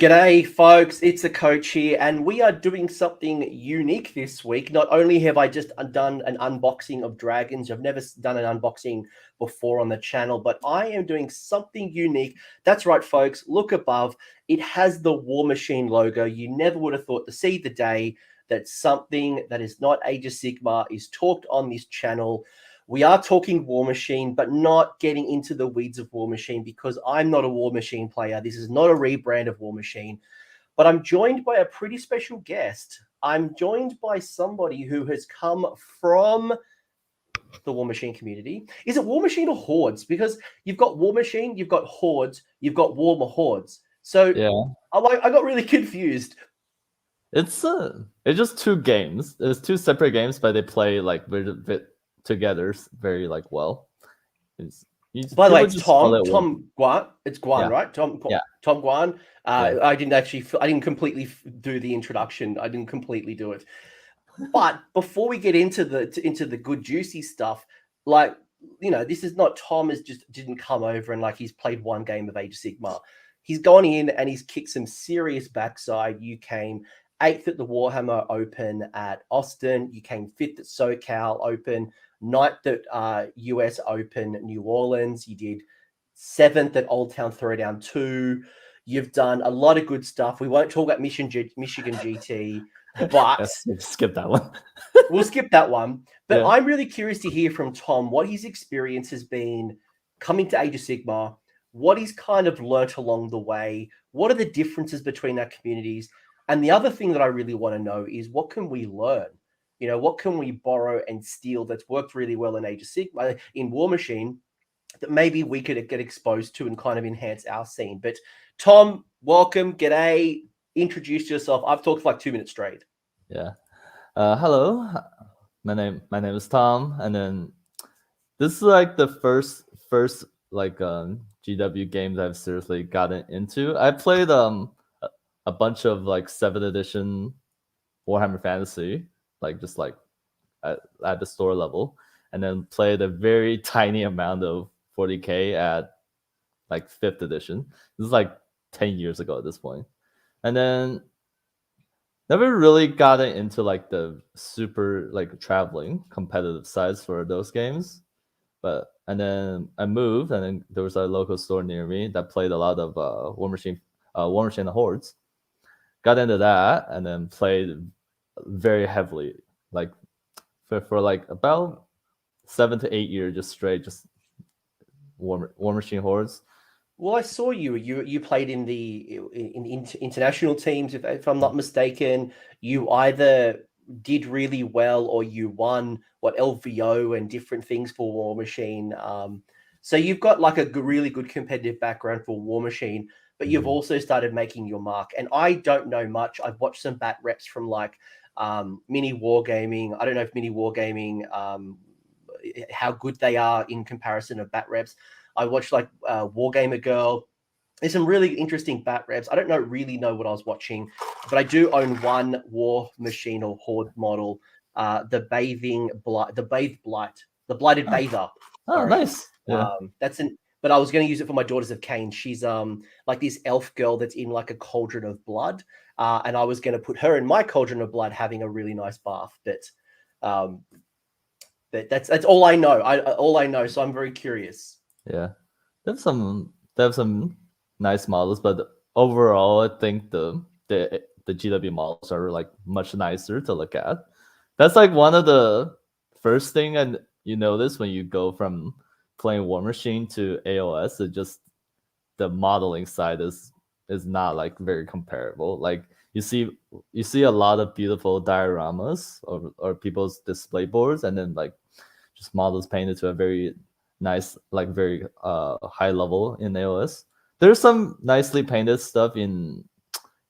G'day, folks. It's the coach here, and we are doing something unique this week. Not only have I just done an unboxing of dragons, I've never done an unboxing before on the channel, but I am doing something unique. That's right, folks. Look above. It has the War Machine logo. You never would have thought to see the day that something that is not Age of Sigmar is talked on this channel. We are talking War Machine, but not getting into the weeds of War Machine because I'm not a War Machine player. This is not a rebrand of War Machine, but I'm joined by a pretty special guest. I'm joined by somebody who has come from the War Machine community. Is it War Machine or Hordes? Because you've got War Machine, you've got Hordes, you've got Warmer Hordes. So Yeah, I got really confused. it's just two games. It's two separate games, but they play like together very like well. By the way, it's just call it Tom Guan. It's Guan, Yeah. right? Tom Yeah. Guan. Yeah. I didn't completely do the introduction. I didn't completely do it. But before we get into the good juicy stuff, like, this is not Tom has just didn't come over and like he's played one game of Age of Sigmar. He's gone in and he's kicked some serious backside. You came 8th at the Warhammer Open at Austin. You came 5th at SoCal Open, 9th at US Open New Orleans. You did 7th at Old Town Throwdown 2. You've done a lot of good stuff. We won't talk about Michigan GT, but skip that one. we'll skip that one. But Yeah. I'm really curious to hear from Tom what his experience has been coming to Age of Sigmar, what he's kind of learnt along the way, what are the differences between our communities, and the other thing that I really want to know is what can we learn? What can we borrow and steal that's worked really well in Age of Sigmar, in War Machine, that maybe we could get exposed to and kind of enhance our scene. But Tom, welcome, g'day, introduce yourself. I've talked for like 2 minutes straight. Yeah. Hello. My name is Tom, and then this is like the first like GW game that I've seriously gotten into. I played a bunch of like 7th edition Warhammer Fantasy, like just like at the store level, and then played a very tiny amount of 40k at like 5th edition. This is like 10 years ago at this point. And then never really gotten into like the super like traveling competitive sides for those games. And then I moved, and then there was a local store near me that played a lot of War Machine and Hordes. Got into that, and then played very heavily, like for like about 7 to 8 years, just straight, just War Machine Hordes. Well, I saw you played in international teams, if I'm not mistaken. You either did really well or you won LVO and different things for War Machine. So you've got like a really good competitive background for War Machine, but you've also started making your mark. And I don't know much. I've watched some bat reps from like Mini Wargaming. I don't know if Mini Wargaming, how good they are in comparison of bat reps. I watched like Wargamer Girl. There's some really interesting bat reps. I don't really know what I was watching, but I do own one War Machine or Horde model, the Bathed Blight, the Blighted Bather. Oh, nice. Yeah. But I was going to use it for my Daughters of Cain. She's like this elf girl that's in like a cauldron of blood, and I was going to put her in my cauldron of blood, having a really nice bath. But that's all I know. All I know. So I'm very curious. Yeah, they have some nice models, but overall, I think the GW models are like much nicer to look at. That's like one of the first thing and you notice when you go from playing War Machine to AOS. It just the modeling side is not like very comparable. Like you see a lot of beautiful dioramas or people's display boards, and then like just models painted to a very nice, like very high level in AOS. There's some nicely painted stuff in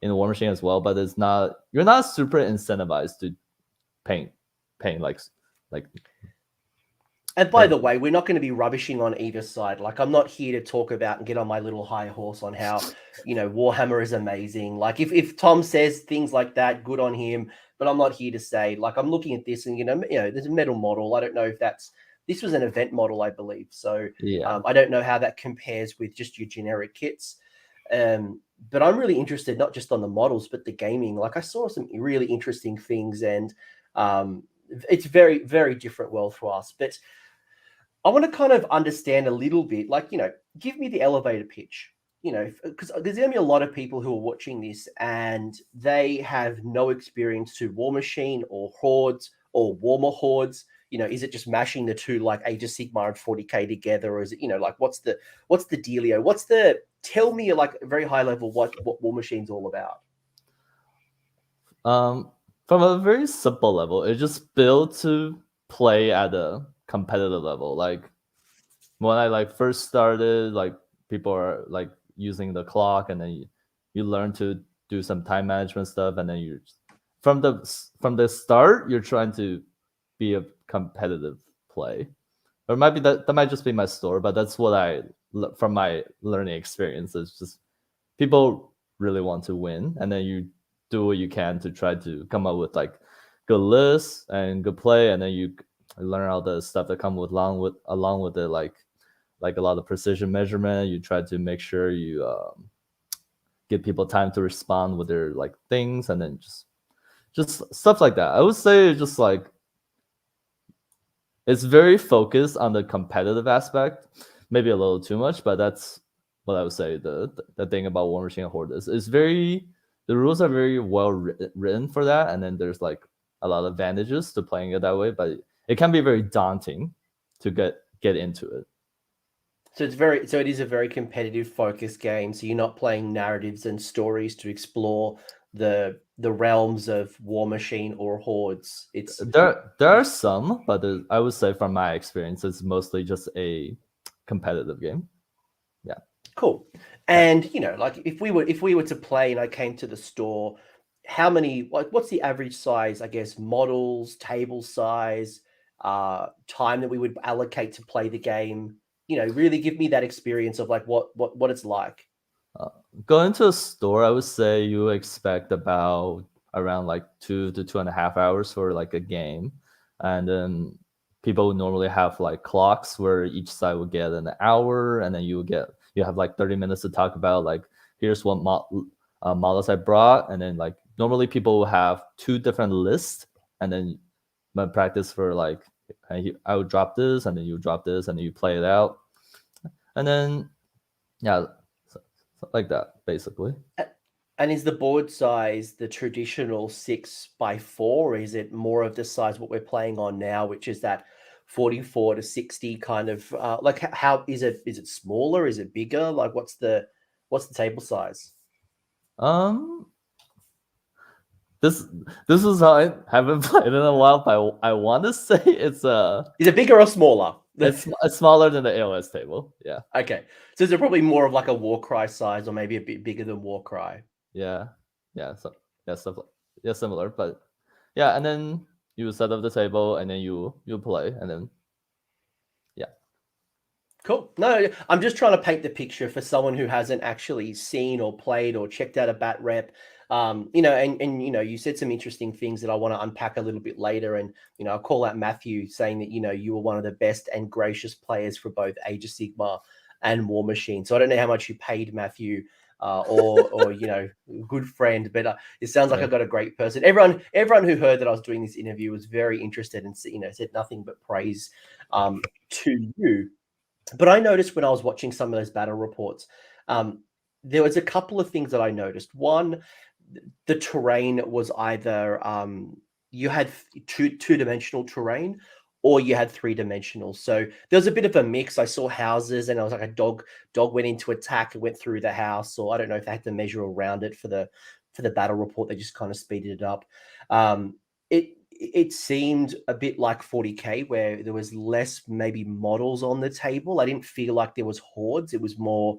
War Machine as well, but you're not super incentivized to paint like. And by the way, we're not going to be rubbishing on either side. Like, I'm not here to talk about and get on my little high horse on how, Warhammer is amazing. Like, if Tom says things like that, good on him. But I'm not here to say, like, I'm looking at this and, there's a metal model. I don't know if this was an event model, I believe. So Yeah. I don't know how that compares with just your generic kits. but I'm really interested not just on the models, but the gaming. Like I saw some really interesting things, and it's very, very different world for us. But I want to kind of understand a little bit, like, give me the elevator pitch, because there's going to be a lot of people who are watching this and they have no experience to War Machine or Hordes or Warmer Hordes. Is it just mashing the two like Age of Sigmar and 40k together, or is it, like what's the dealio? Tell me like a very high level what War Machine's all about. From a very simple level, it's just built to play at a competitive level. Like when I like first started, like people are like using the clock, and then you learn to do some time management stuff, and then you from the start you're trying to be a competitive play. Or it might be that might just be my story, but that's what I from my learning experience. It's just people really want to win, and then you do what you can to try to come up with like good lists and good play, and then you learn all the stuff that come with along with it, like a lot of precision measurement. You try to make sure you give people time to respond with their like things, and then just stuff like that. I would say it's just like it's very focused on the competitive aspect, maybe a little too much, but that's what I would say. The thing about War Machine and Horde is very, the rules are very well written for that, and then there's like a lot of advantages to playing it that way, but it can be very daunting to get into it. So it is a very competitive focused game. So you're not playing narratives and stories to explore the realms of War Machine or Hordes. It's there are some, but I would say from my experience, it's mostly just a competitive game. Yeah. Cool. And like if we were to play and I came to the store, how many, like what's the average size, I guess, models, table size, time that we would allocate to play the game? Really give me that experience of like what it's like. Going to a store, I would say you expect about around like 2 to 2.5 hours for like a game, and then people normally have like clocks where each side will get an hour, and then you have like 30 minutes to talk about like here's what models I brought, and then like normally people will have 2 different lists, and then my practice for like I would drop this, and then you drop this, and then you play it out, and then yeah, like that basically. And is the board size the traditional 6x4, or is it more of the size what we're playing on now, which is that 44 to 60 kind of like how is it? Is it smaller? Is it bigger? Like what's the table size? This is how I haven't played in a while, but I want to say it's Is it bigger or smaller? It's smaller than the AOS table. Yeah. Okay, so is it probably more of like a Warcry size, or maybe a bit bigger than Warcry? Yeah. So yeah, stuff like, yeah, similar, but yeah, and then you set up the table, and then you play, and then yeah. Cool. No, I'm just trying to paint the picture for someone who hasn't actually seen or played or checked out a bat rep. And you said some interesting things that I want to unpack a little bit later. And I'll call out Matthew saying that you were one of the best and gracious players for both Age of Sigmar and War Machine. So I don't know how much you paid Matthew, or good friend, but it sounds like I've got a great person. Everyone who heard that I was doing this interview was very interested and said nothing but praise to you. But I noticed when I was watching some of those battle reports, there was a couple of things that I noticed. One, the terrain was either you had two-dimensional terrain, or you had three-dimensional. So there was a bit of a mix. I saw houses, and I was like a dog went into attack and went through the house. Or I don't know if they had to measure around it for the battle report. They just kind of speeded it up. It seemed a bit like 40k, where there was less maybe models on the table. I didn't feel like there was hordes. It was more,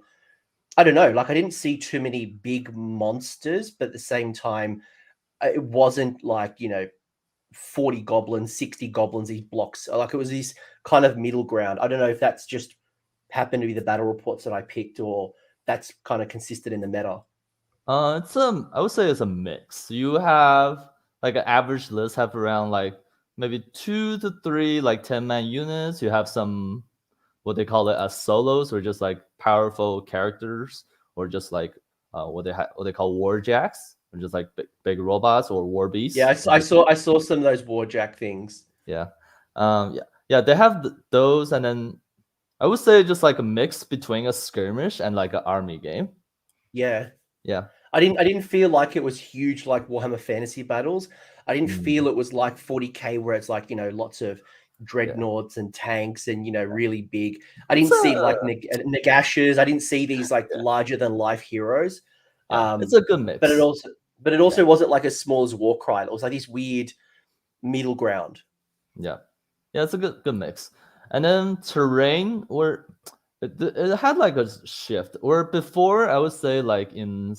I don't know, like I didn't see too many big monsters, but at the same time, it wasn't like 40 goblins, 60 goblins, these blocks. Like it was this kind of middle ground. I don't know if that's just happened to be the battle reports that I picked, or that's kind of consistent in the meta. It's I would say it's a mix. You have like an average list have around like maybe 2 to 3 like 10-man units. You have some what they call it as solos, or just like powerful characters, or just like what they call warjacks, which is like big robots or war beasts. Yeah, I saw some of those Warjack things. Yeah, yeah. They have those, and then I would say just like a mix between a skirmish and like an army game. Yeah. Yeah. I didn't feel like it was huge like Warhammer Fantasy Battles. I didn't Mm. feel it was like 40K where it's like, lots of dreadnoughts and tanks and, really big. I didn't see like Nagashas. I didn't see these like larger than life heroes. Yeah, it's a good mix. But it also wasn't like as small as Warcry. It was like this weird middle ground. Yeah, it's a good mix. And then terrain, where it had like a shift. Or before, I would say like in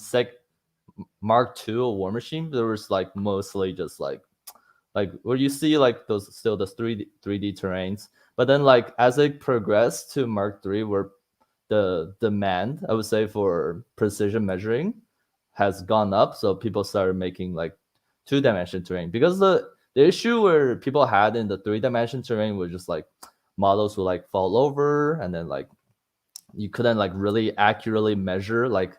Mark II or War Machine, there was like mostly just like where you see like those 3D terrains. But then like as it progressed to Mark III, where the demand, I would say, for precision measuring has gone up, so people started making like 2-dimension terrain, because the issue where people had in the 3-dimension terrain was just like models would like fall over, and then like you couldn't like really accurately measure like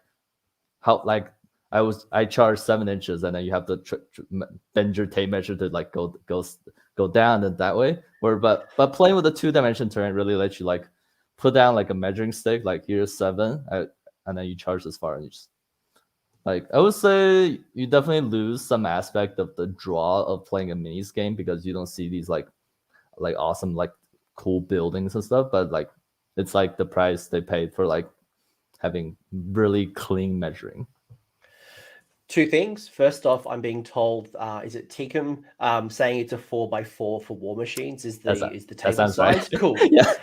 how like I charged 7 inches, and then you have to bend your tape measure to like go down and that way. But playing with the 2-dimension terrain really lets you like put down like a measuring stick, like here's 7, and then you charge this far, and you just like, I would say you definitely lose some aspect of the draw of playing a minis game, because you don't see these like awesome like cool buildings and stuff, but like it's like the price they paid for like having really clean measuring. 2 things. First off, I'm being told, is it Ticum saying it's a 4x4 for War Machines is the table size. Right. Cool. Yeah.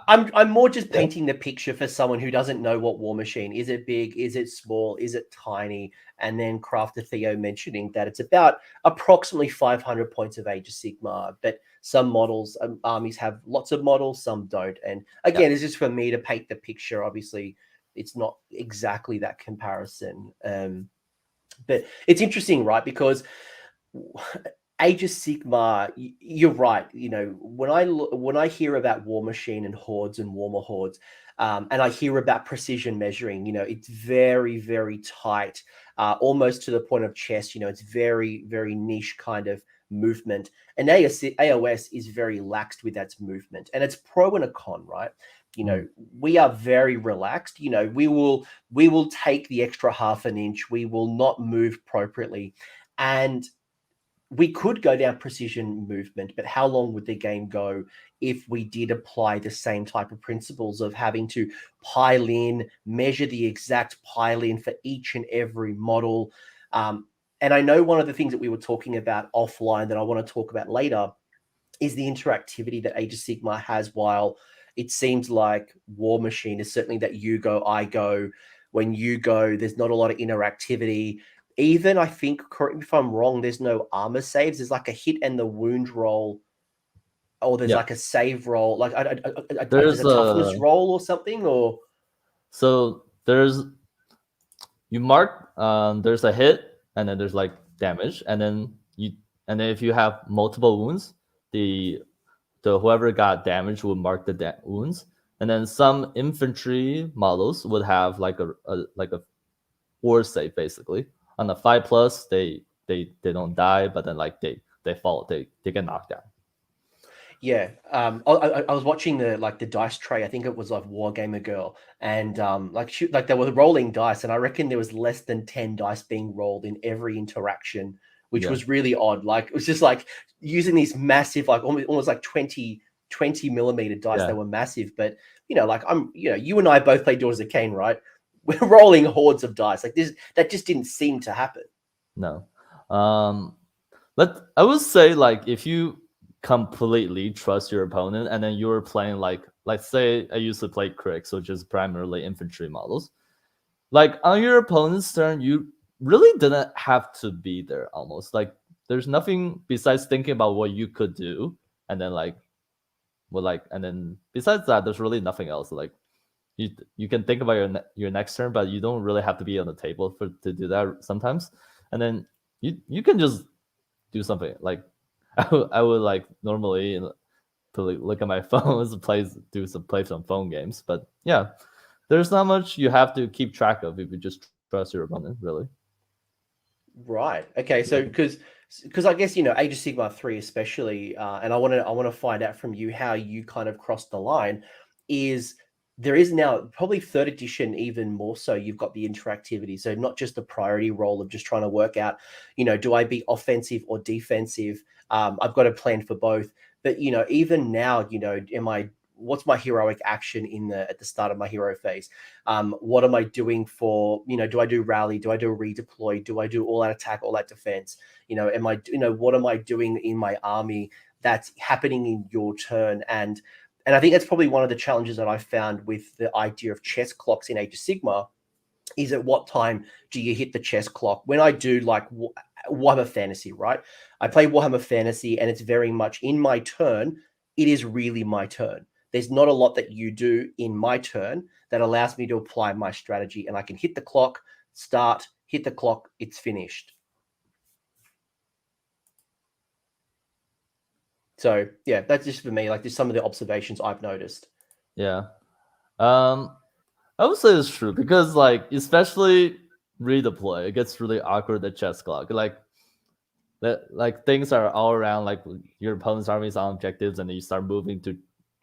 I'm more just painting the picture for someone who doesn't know what War Machine is. It big? Is it small? Is it tiny? And then Crafter Theo mentioning that it's about approximately 500 points of Age of Sigmar, but some models, armies have lots of models, some don't. And again, it's just for me to paint the picture. Obviously, it's not exactly that comparison. But it's interesting, right? Because Age of Sigmar, you're right. When I hear about War Machine and Hordes and Warmer Hordes, and I hear about precision measuring, it's very, very tight, almost to the point of chess. It's very, very niche kind of movement. And AOS is very laxed with its movement, and it's pro and a con, right? We are very relaxed. We will take the extra half an inch. We will not move appropriately. And we could go down precision movement, but how long would the game go if we did apply the same type of principles of having to pile in, measure the exact pile in for each and every model? And I know one of the things that we were talking about offline that I want to talk about later is the interactivity that Age of Sigmar has, while it seems like War Machine is certainly that you go, I go. When you go, there's not a lot of interactivity. Even, I think, correct me if I'm wrong, there's no armor saves. There's like a hit and the wound roll, or there's like a save roll. Like there's a toughness roll or something, or so you mark there's a hit, and then there's like damage, and then if you have multiple wounds, the whoever got damaged would mark the wounds, and then some infantry models would have like a war save. Basically, on the 5+, they don't die, but then like they fall, they get knocked down. Yeah, I was watching the dice tray. I think it was like Wargamer Girl, and they were rolling dice, and I reckon there was less than 10 dice being rolled in every interaction, which was really odd. Like, it was just like using these massive, like almost like 20 millimeter dice. They were massive, but you and I both played Daughters of Khaine, right? We're rolling hordes of dice like this. That just didn't seem to happen. No, but I would say, like, if you completely trust your opponent, and then you're playing like say I used to play Kriegs, which is primarily infantry models. Like, on your opponent's turn, you really didn't have to be there. Almost like there's nothing besides thinking about what you could do, and then and then besides that, there's really nothing else. Like, you can think about your next turn, but you don't really have to be on the table to do that sometimes. And then you can just do something. Like, I would like normally to look at my phone and play some phone games. But yeah, there's not much you have to keep track of if you just trust your opponent, really. Right. Okay. So because I guess Age of Sigmar 3 especially, and I want to find out from you how you kind of crossed the line. Is there is now probably third edition even more so. You've got the interactivity, so not just the priority role of just trying to work out, do I be offensive or defensive? I've got a plan for both. But even now, what's my heroic action at the start of my hero phase? What am I doing for, do I do rally? Do I do a redeploy? Do I do all that attack, all that defense? What am I doing in my army that's happening in your turn? And I think that's probably one of the challenges that I found with the idea of chess clocks in Age of Sigmar is at what time do you hit the chess clock? When I do like Warhammer Fantasy, right? I play Warhammer Fantasy and it's very much in my turn. It is really my turn. There's not a lot that you do in my turn that allows me to apply my strategy, and I can hit the clock, start, hit the clock, it's finished. So yeah, that's just for me. Like, there's some of the observations I've noticed. Yeah, I would say it's true because, like, especially redeploy, it gets really awkward at chess clock. Like things are all around, like your opponent's army is on objectives, and then you start moving to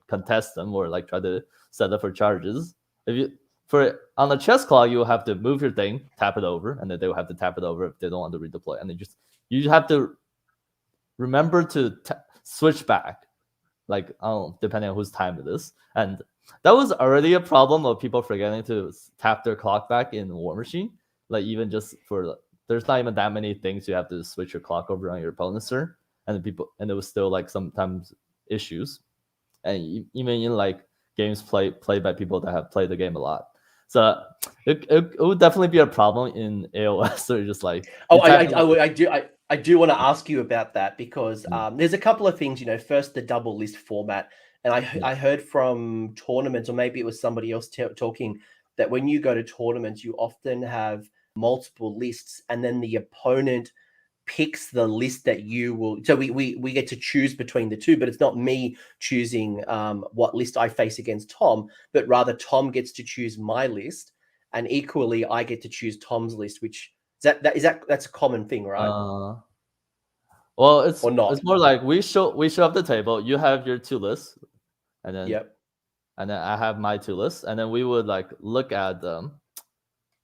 contest them or like try to set up for charges. On the chess clock, you have to move your thing, tap it over, and then they will have to tap it over if they don't want to redeploy, and then you have to remember to switch back, like depending on whose time it is. And that was already a problem of people forgetting to tap their clock back in War Machine. Like, even just for there's not even that many things you have to switch your clock over on your opponent's turn, and there was still like sometimes issues, and even in like games played by people that have played the game a lot. So it would definitely be a problem in AOS. So you're just like, I do want to ask you about that because there's a couple of things. First, the double list format, and I heard from tournaments, or maybe it was somebody else talking, that when you go to tournaments, you often have multiple lists, and then the opponent picks the list that you will. So we get to choose between the two, but it's not me choosing what list I face against Tom, but rather Tom gets to choose my list, and equally I get to choose Tom's list. Which that's a common thing, right? Well, it's Or not? It's more like we show up the table. You have your two lists, and then Yep. and then I have my two lists, and then we would like look at them.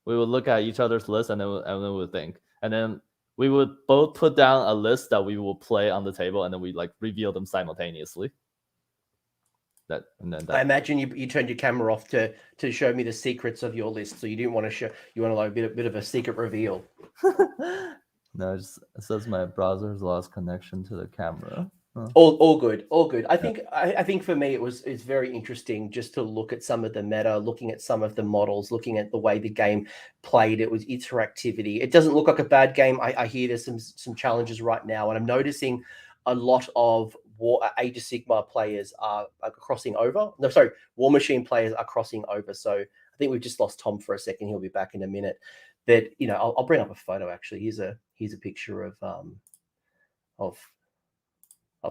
We would look at each other's list, and then we would think, and then we would both put down a list that we will play on the table, and then we like reveal them simultaneously. I imagine you turned your camera off to show me the secrets of your list, so you didn't want to show. You want to like a bit of a secret reveal. No, it says my browser's lost connection to the camera. All good. I think for me it's very interesting just to look at some of the meta, looking at some of the models, looking at the way the game played. It was interactivity. It doesn't look like a bad game. I hear there's some challenges right now, and I'm noticing a lot of Age of Sigmar players are crossing over. No, sorry, War Machine players are crossing over. So I think we've just lost Tom for a second. He'll be back in a minute. But I'll bring up a photo actually. Here's a picture of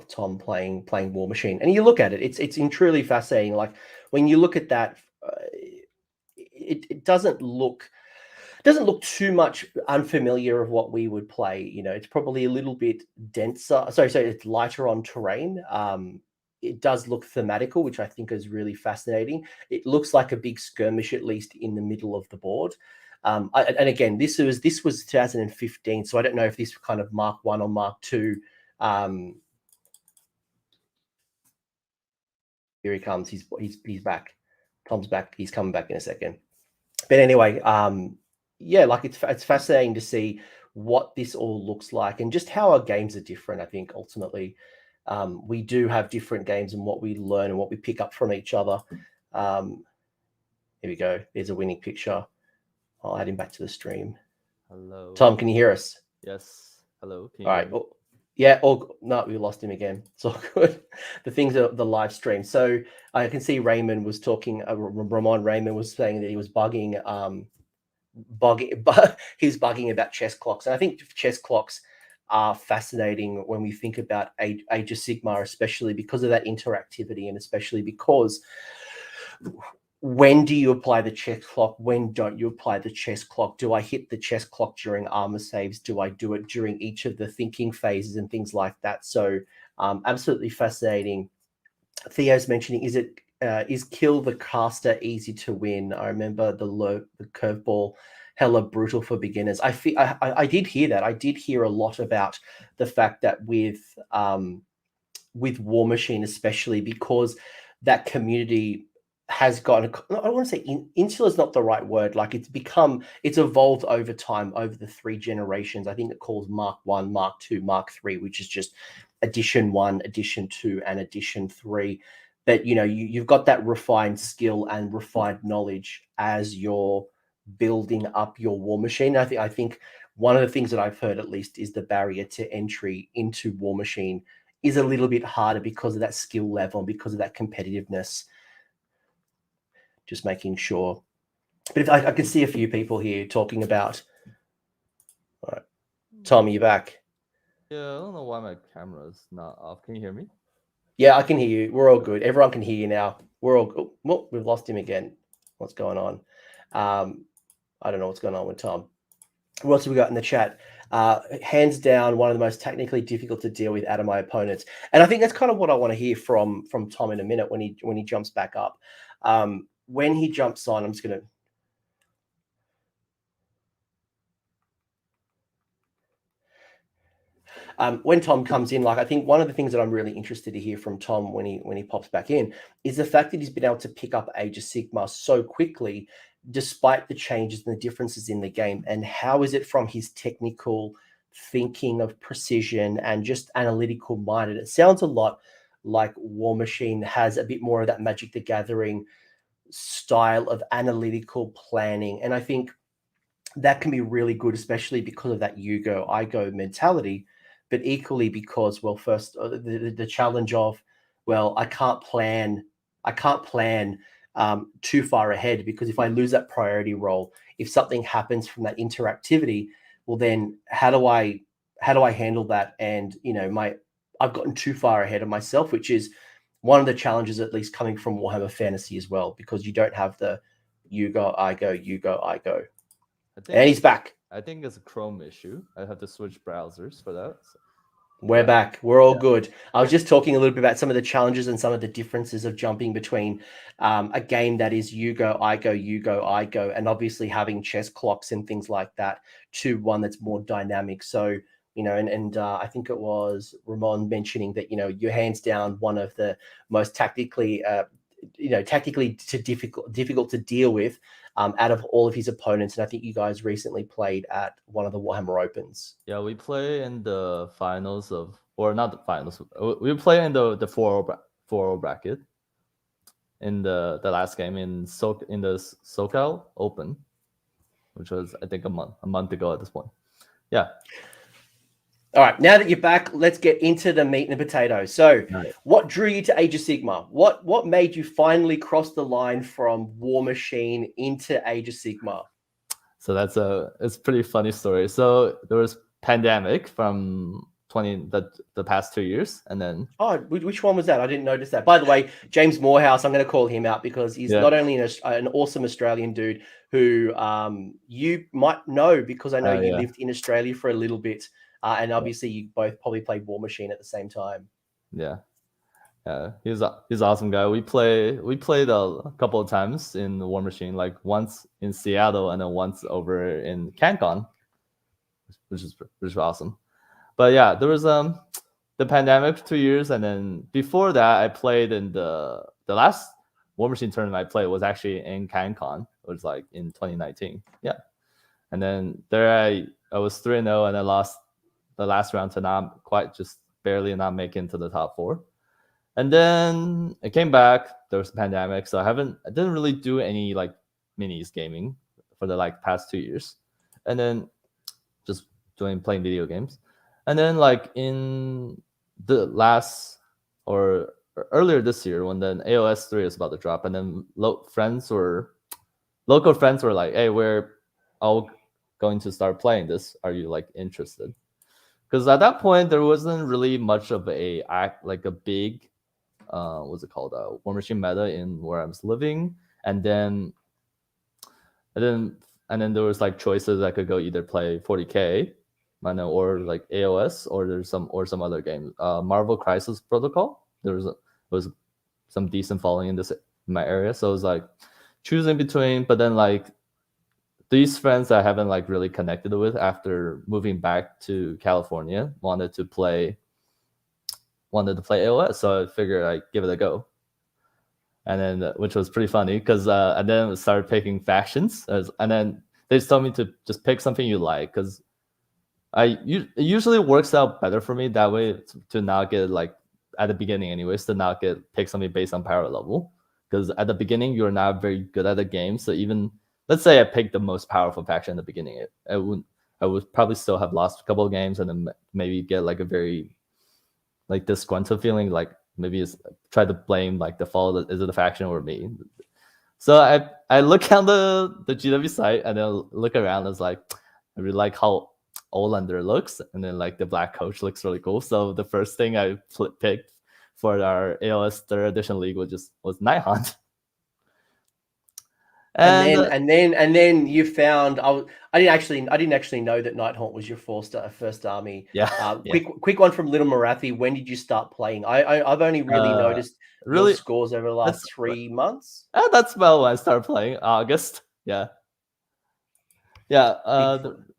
Tom playing War Machine, and you look at it, it's truly fascinating. Like, when you look at that, it doesn't look too much unfamiliar of what we would play. It's probably a little bit denser. So it's lighter on terrain. It does look thematical, which I think is really fascinating. It looks like a big skirmish, at least in the middle of the board. And again, this was 2015, so I don't know if this kind of Mark 1 or Mark 2. Here he comes. He's back. Tom's back. He's coming back in a second. But anyway, yeah, like it's fascinating to see what this all looks like and just how our games are different. I think ultimately we do have different games and what we learn and what we pick up from each other. Here we go. There's a winning picture. I'll add him back to the stream. Hello. Tom, can you hear us? Yes. Hello. All right. Yeah. No, we lost him again. It's all good. The things are the live stream. So I can see Raymond was talking. Ramon Raymond was saying that he was bugging. He's bugging about chess clocks, and I think chess clocks are fascinating when we think about Age of Sigmar, especially because of that interactivity, and especially because when do you apply the chess clock? When don't you apply the chess clock? Do I hit the chess clock during armor saves? Do I do it during each of the thinking phases and things like that? So absolutely fascinating. Theo's mentioning, is kill the caster easy to win? I remember the curveball hella brutal for beginners. I did hear that. I did hear a lot about the fact that with War Machine, especially because that community has gotten, I don't want to say insular is not the right word. Like it's evolved over time, over the 3 generations. I think it calls Mark 1, Mark 2, Mark 3, which is just edition 1, edition 2, and edition 3. But you've got that refined skill and refined knowledge as you're building up your War Machine. I think one of the things that I've heard, at least, is the barrier to entry into War Machine is a little bit harder because of that skill level, because of that competitiveness. Just making sure. But if I can see a few people here talking about. All right, Tom, are you back? Yeah, I don't know why my camera's not off. Can you hear me? Yeah, I can hear you. We're all good. Everyone can hear you now. We're all good. Well, we've lost him again. What's going on? I don't know what's going on with Tom. What else have we got in the chat? Hands down, one of the most technically difficult to deal with out of my opponents. And I think that's kind of what I want to hear from Tom in a minute when he jumps back up. When he jumps on, I'm just going to. When Tom comes in, like, I think one of the things that I'm really interested to hear from Tom when he pops back in is the fact that he's been able to pick up Age of Sigmar so quickly, despite the changes and the differences in the game. And how is it from his technical thinking of precision and just analytical minded? It sounds a lot like War Machine has a bit more of that Magic the Gathering style of analytical planning. And I think that can be really good, especially because of that you go, I go mentality, but equally because, well, first the challenge of, well, I can't plan too far ahead, because if I lose that priority role, if something happens from that interactivity, well, then how do I handle that? And I've gotten too far ahead of myself, which is one of the challenges, at least coming from Warhammer Fantasy as well, because you don't have the you go, I go, you go, I go. And he's back. I think it's a Chrome issue. I have to switch browsers for that. So. We're back. We're all good. I was just talking a little bit about some of the challenges and some of the differences of jumping between a game that is you go, I go, you go, I go, and obviously having chess clocks and things like that, to one that's more dynamic. So, I think it was Ramon mentioning that, you're hands down one of the most tactically difficult to deal with out of all of his opponents. And I think you guys recently played at one of the Warhammer Opens. Yeah, we play in the finals or not the finals. We play in the 4-0 bracket in the last game in the SoCal Open, which was, I think, a month ago at this point. Yeah. All right, now that you're back, let's get into the meat and the potatoes. So, What drew you to Age of Sigmar? What made you finally cross the line from War Machine into Age of Sigmar? So it's a pretty funny story. So there was pandemic from the past 2 years, and then which one was that? I didn't notice that. By the way, James Morehouse, I'm going to call him out because he's not only an awesome Australian dude who you might know, because I know you lived in Australia for a little bit. And obviously, you both probably played War Machine at the same time. Yeah, he's an awesome guy. We played a couple of times in War Machine, like once in Seattle and then once over in CanCon, which is awesome. But yeah, there was the pandemic for 2 years, and then before that, I played in the last War Machine tournament I played was actually in CanCon. It was like in 2019. Yeah, and then there I was 3-0, and I lost the last round to just barely not making to the top 4. And then I came back. There was a pandemic, so I didn't really do any like minis gaming for the past 2 years, and then just playing video games. And then in the last or earlier this year, when then AOS 3 is about to drop, and then local friends were like, "Hey, we're all going to start playing this. Are you interested?" Because at that point there wasn't really much of a big what's it called, War Machine meta in where I was living, and then there was like choices. I could go either play 40K, or like AOS, or there's some other game. Marvel Crisis Protocol. Was some decent following in my area, so it was like choosing between. But then like these friends I haven't like really connected with after moving back to California wanted to play AOS, so I figured I'd give it a go. And then, which was pretty funny because and then we started picking factions, and then they just told me to just pick something you like, because it usually works out better for me that way, to not get like at the beginning anyways, to not pick something based on power level, because at the beginning you're not very good at the game. So even let's say I picked the most powerful faction in the beginning, I would probably still have lost a couple of games, and then maybe get like a very like disgruntled feeling, like maybe it's try to blame like the fault, is it the faction or me? So I look on the GW site and then look around, and it's like I really like how Olander looks, and then like the black coach looks really cool. So the first thing I picked for our AOS 3rd edition league was Nighthaunt. And then you found I didn't actually know that Nighthaunt was your first army. Yeah. Quick one from Little Marathi. When did you start playing? I've only really noticed your scores over the last 3 months. That's about when I started playing, August. Yeah.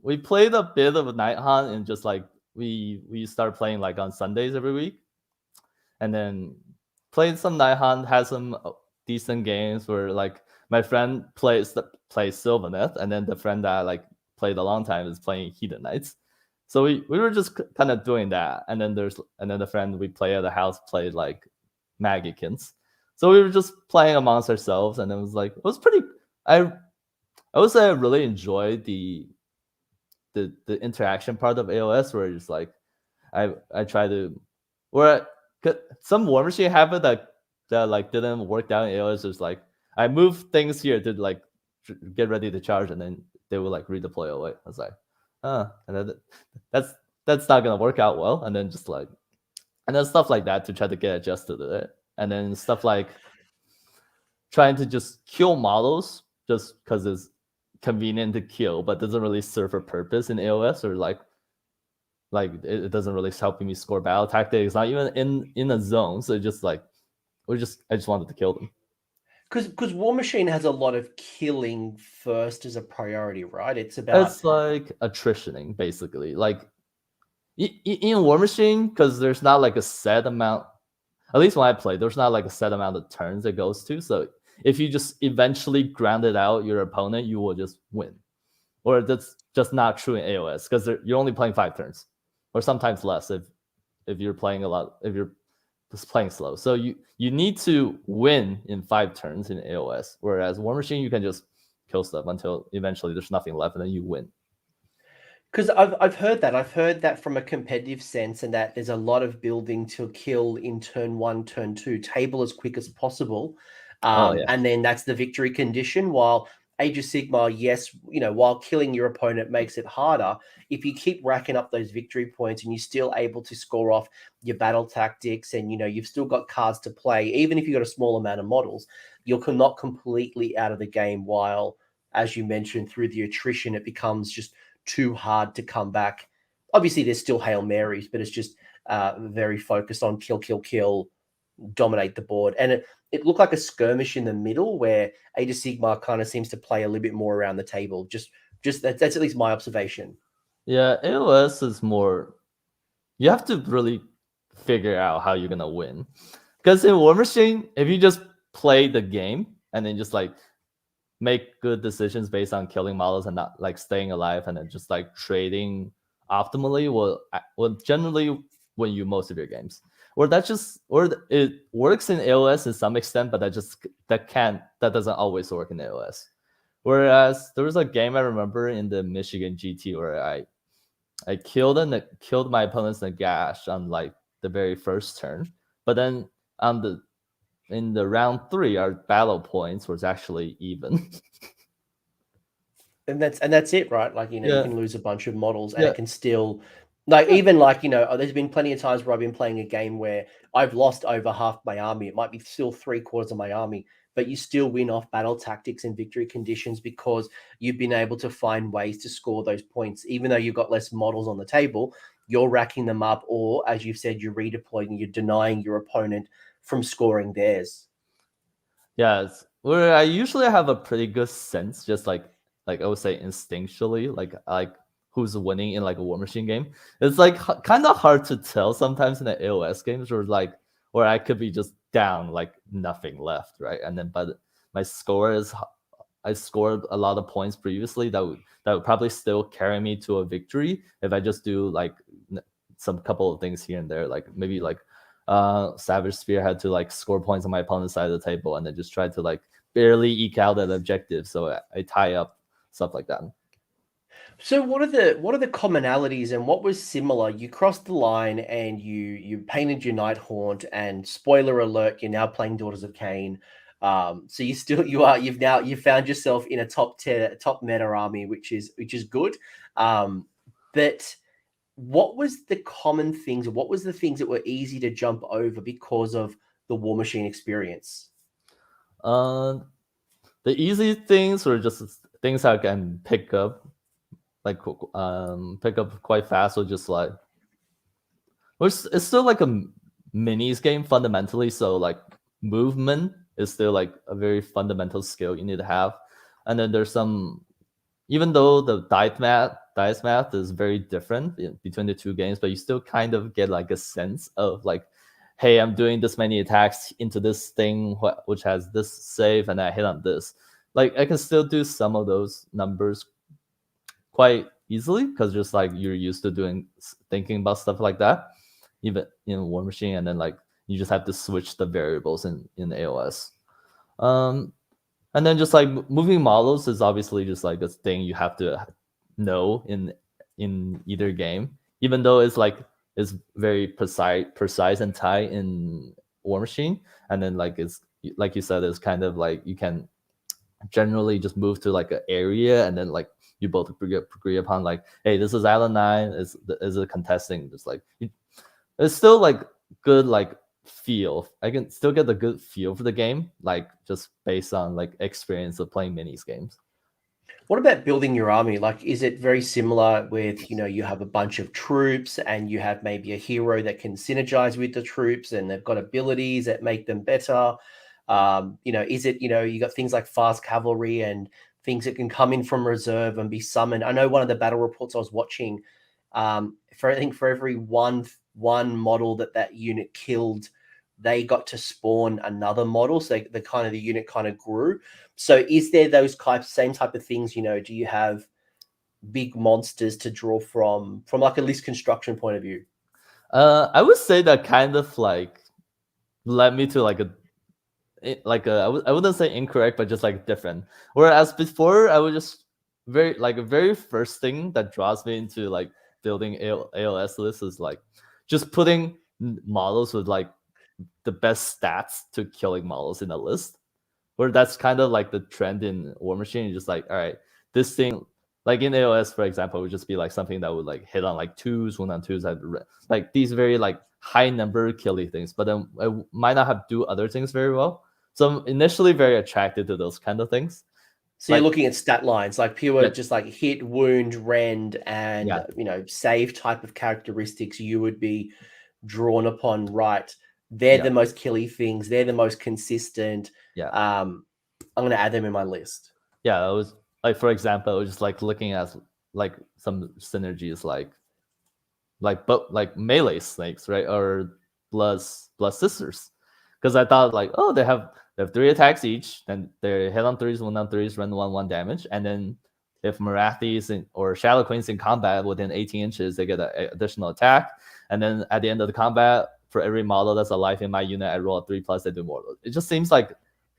We played a bit of Nighthaunt, and just like we started playing like on Sundays every week, and then played some Nighthaunt, had some decent games where like my friend plays Sylvaneth, and then the friend that I like played a long time is playing Heathen Knights. So we were just kind of doing that, and then the friend we play at the house played like Magikins. So we were just playing amongst ourselves, and it was pretty. I would say I really enjoyed the interaction part of AOS, where it's like I try to, where some War Machine habit that like didn't work out in AOS is like I move things here to like get ready to charge, and then they will like redeploy away. I was like, and then that's not gonna work out well. And then and then stuff like that to try to get adjusted to it. And then stuff like trying to just kill models just because it's convenient to kill, but doesn't really serve a purpose in AOS, or like it doesn't really help me score battle tactics. Not even in a zone. So just like I just wanted to kill them. Because War Machine has a lot of killing first as a priority, right? It's like attritioning, basically. Like in War Machine, because there's not like a set amount, at least when I play, there's not like a set amount of turns it goes to. So if you just eventually grounded out your opponent, you will just win. Or that's just not true in AOS, because you're only playing 5 turns, or sometimes less if you're playing a lot, if you're just playing slow. So you need to win in 5 turns in AOS, whereas War Machine you can just kill stuff until eventually there's nothing left, and then you win. Because I've heard that from a competitive sense, and that there's a lot of building to kill in turn 1, turn 2, table as quick as possible, and then that's the victory condition. While Age of Sigmar, yes, while killing your opponent makes it harder, if you keep racking up those victory points and you're still able to score off your battle tactics, and you've still got cards to play, even if you've got a small amount of models, you're not completely out of the game. While, as you mentioned, through the attrition, it becomes just too hard to come back. Obviously, there's still Hail Marys, but it's just very focused on kill, dominate the board. And it looked like a skirmish in the middle, where Age of Sigmar kind of seems to play a little bit more around the table. Just that's at least my observation. Yeah, AOS is more, you have to really figure out how you're gonna win. Because in War Machine, if you just play the game and then just like make good decisions based on killing models and not like staying alive, and then just like trading optimally, will generally win you most of your games. Or it works in AOS to some extent, but that doesn't always work in AOS. Whereas there was a game I remember in the Michigan GT where I killed my opponent's Nagash on like the very first turn, but then in the round 3, our battle points was actually even. And that's it, right? Like, you can lose a bunch of models, and it can still, like, even like, there's been plenty of times where I've been playing a game where I've lost over half my army. It might be still 3/4 of my army, but you still win off battle tactics and victory conditions because you've been able to find ways to score those points. Even though you've got less models on the table, you're racking them up, or as you've said, you're redeploying, you're denying your opponent from scoring theirs. Yeah, where I usually have a pretty good sense, just like I would say instinctually, like who's winning in like a War Machine game. It's like kind of hard to tell sometimes in the AOS games, where I could be just down like nothing left, right? And then but my score is I scored a lot of points previously that would probably still carry me to a victory if I just do like some couple of things here and there, like maybe like Savage Spear had to like score points on my opponent's side of the table and then just try to like barely eke out that objective. So I tie up stuff like that. So what are the commonalities and what was similar? You crossed the line and you painted your Nighthaunt, and spoiler alert, you're now playing Daughters of Khaine. So you've found yourself in a top meta army, which is good. But what was the common things, or what was the things that were easy to jump over because of the War Machine experience? The easy things were just things I can pick up quite fast, or just like it's still like a minis game fundamentally, so like movement is still like a very fundamental skill you need to have. And then there's some, even though the dice math is very different between the two games, but you still kind of get like a sense of like, hey, I'm doing this many attacks into this thing which has this save, and I hit on this. Like I can still do some of those numbers quite easily because just like you're used to thinking about stuff like that, even in War Machine, and then like you just have to switch the variables in AOS. And then just like moving models is obviously just like a thing you have to know in either game, even though it's very precise and tight in War Machine. And then like it's like you said, it's kind of like you can generally just move to like an area, and then like you both agree upon like, hey, this is Island 9, is it contesting, just like it's still like good like feel. I can still get the good feel for the game, like just based on like experience of playing minis games. What about building your army? Like, is it very similar with, you have a bunch of troops and you have maybe a hero that can synergize with the troops and they've got abilities that make them better? Is it, you got things like fast cavalry and things that can come in from reserve and be summoned? I know one of the battle reports I was watching, I think for every one model that unit killed, they got to spawn another model. So the unit kind of grew. So is there those same type of things? Do you have big monsters to draw from like a list construction point of view? I would say that kind of like led me to I wouldn't say incorrect, but just like different. Whereas before, I would just very first thing that draws me into like building AOS lists is like just putting models with like the best stats to killing models in a list. Where that's kind of like the trend in War Machine. Just like, all right, this thing, like in AOS, for example, would just be like something that would like hit on like twos, 1-on-2s, like these very like high number killy things, but then I might not have do other things very well. So I'm initially very attracted to those kind of things. So you're looking at stat lines, like pure, just like hit, wound, rend, and save type of characteristics you would be drawn upon, right? They're the most killy things. They're the most consistent. Yeah. I'm going to add them in my list. Yeah, it was like, for example, I was just like looking at like some synergies like melee snakes, right? Or blood sisters. Because I thought like, oh, they have 3 attacks each, and they hit on 3s, 1-on-3s, run 1/1 damage, and then if Marathis or Shadow Queens in combat within 18 inches, they get an additional attack. And then at the end of the combat, for every model that's alive in my unit, I roll a 3+, they do more. It just seems like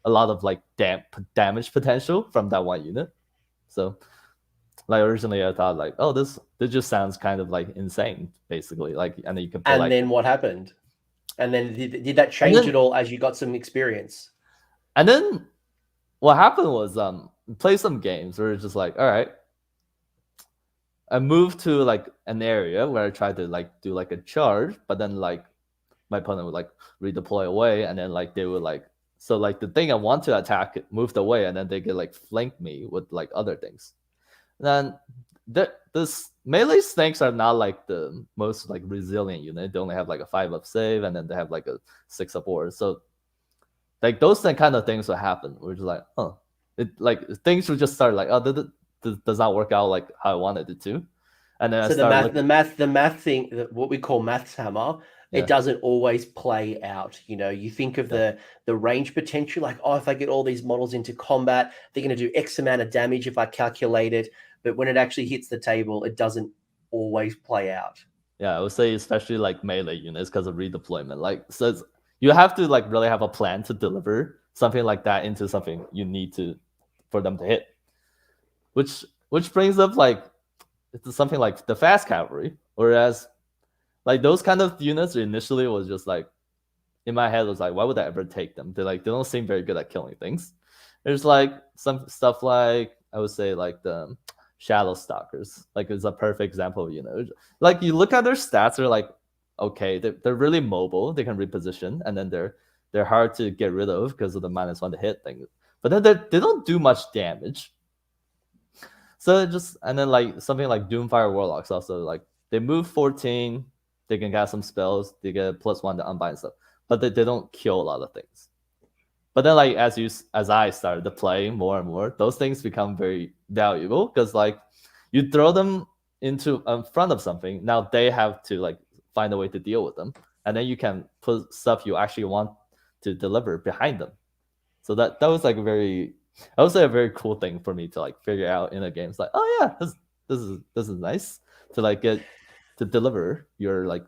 a lot of like damage potential from that one unit. So like originally I thought like, oh, this just sounds kind of like insane, basically. Like, and then you can put, and then what happened? And then did that change at all as you got some experience? And then what happened was play some games where it's just like, all right, I moved to like an area where I tried to like do like a charge, but then like my opponent would like redeploy away, and then like they would like So like the thing I want to attack moved away, and then they could like flank me with like other things. Then this melee snakes are not like the most like resilient unit. They only have like a 5-up save, and then they have like a 6-up ward. So like those kind of things will happen. We're just like, oh, it like things will just start like, oh, this does not work out like how I wanted it to, and then So I start the math thing, what we call maths hammer, Yeah. it doesn't always play out. You know, you think of the range potential, like, oh, if I get all these models into combat, they're going to do X amount of damage if I calculate it. But when it actually hits the table, it doesn't always play out. Yeah, I would say especially like melee units because of redeployment. Like, so you have to like really have a plan to deliver something like that into something you need to for them to hit. Which brings up like it's something like the fast cavalry, whereas like those kind of units initially was just like in my head was like, why would I ever take them? They don't seem very good at killing things. There's like some stuff like I would say like the Shadow Stalkers, like it's a perfect example of, you know, like you look at their stats, they're like, okay, they're really mobile, they can reposition, and then they're hard to get rid of because of the -1 to hit thing. But then they don't do much damage. So it just, and then like something like Doomfire Warlocks also, like they move 14, they can cast some spells, they get +1 to unbind stuff, but they don't kill a lot of things. But then like as I started to play more and more, those things become very valuable because like you throw them into in front of something, now they have to like find a way to deal with them, and then you can put stuff you actually want to deliver behind them. So that was like I would say a very cool thing for me to like figure out in a game. It's like, oh yeah, this is nice to like get to deliver your like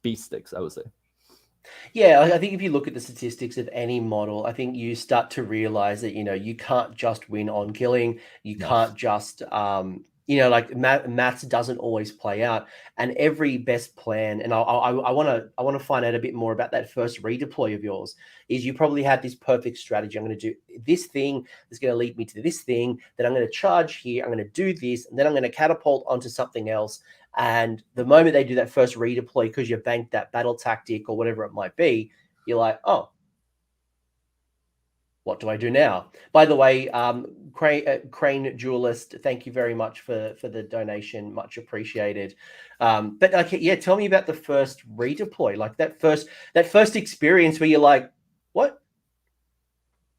beat sticks, I would say. Yeah, I think if you look at the statistics of any model, I think you start to realize that, you know, you can't just win on killing. You No. can't just, you know, like maths doesn't always play out. And every best plan, and I want to find out a bit more about that first redeploy of yours. Is you probably had this perfect strategy. I'm going to do this thing that's going to lead me to this thing. Then I'm going to charge here. I'm going to do this, and then I'm going to catapult onto something else. And the moment they do that first redeploy, because you banked that battle tactic or whatever it might be, you're like, oh, what do I do now? By the way, Crane Duelist, thank you very much for the donation, much appreciated. But okay, yeah, tell me about the first redeploy, like that first experience where you're like, what?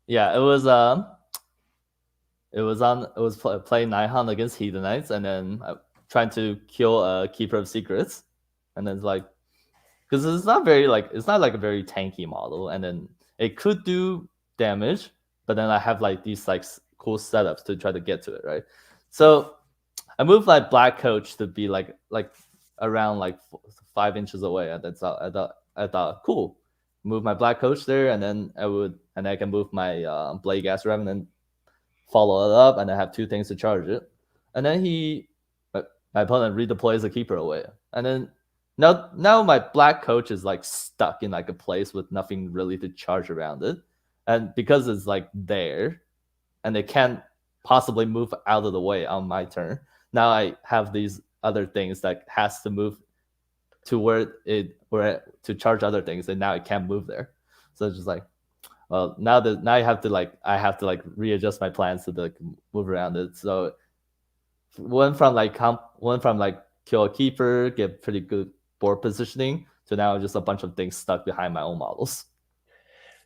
Yeah, it was playing Nihon against Hedonites, and then trying to kill a Keeper of Secrets, and then it's like, because it's not like a very tanky model, and then it could do damage, but then I have like these like cool setups to try to get to it, right? So I moved like Black Coach to be like around like 5 inches away, and that's I thought cool, move my Black Coach there, and then I can move my Blade Gas Revenant, follow it up, and I have 2 things to charge it, and then my opponent redeploys the Keeper away, and then now my Black Coach is like stuck in like a place with nothing really to charge around it, and because it's like there, and it can't possibly move out of the way on my turn. Now I have these other things that has to move to where to charge other things, and now it can't move there. So it's just like, well, now I have to like readjust my plans to like move around it. So went from like kill a Keeper, get pretty good board positioning, to now just a bunch of things stuck behind my own models.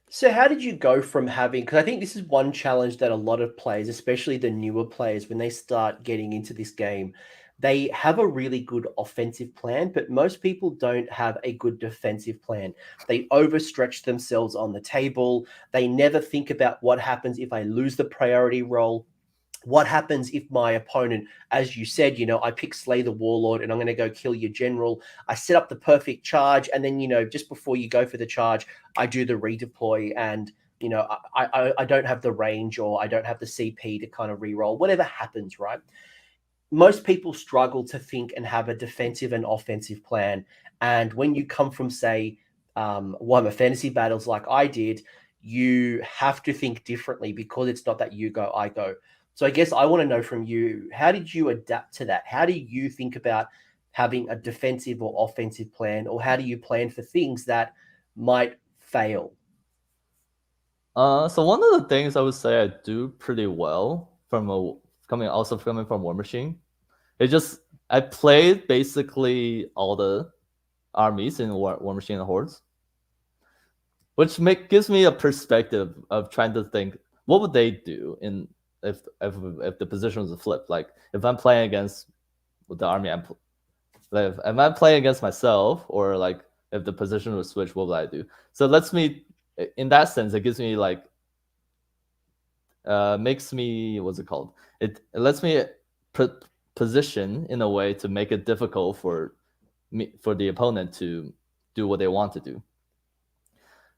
So how did you go from having, because I think this is one challenge that a lot of players, especially the newer players, when they start getting into this game, they have a really good offensive plan, but most people don't have a good defensive plan. They overstretch themselves on the table. They never think about what happens if I lose the priority role. What happens if my opponent, as you said, you know, I pick Slay the Warlord and I'm going to go kill your general. I set up the perfect charge. And then, you know, just before you go for the charge, I do the redeploy, and, you know, I don't have the range, or I don't have the CP to kind of reroll, whatever happens, right? Most people struggle to think and have a defensive and offensive plan. And when you come from, say, Warhammer Fantasy Battles like I did, you have to think differently because it's not that you go, I go. So I guess I want to know from you, how did you adapt to that? How do you think about having a defensive or offensive plan, or how do you plan for things that might fail? So one of the things I would say I do pretty well coming from War Machine, it just I played basically all the armies in War Machine and Hordes, which gives me a perspective of trying to think what would they do in if the position was flipped. Like if I'm playing against the army if I'm playing against myself, or like if the position was switched, what would I do? So it lets me, in that sense, it gives me like makes me, what's it called? It lets me position in a way to make it difficult for the opponent to do what they want to do.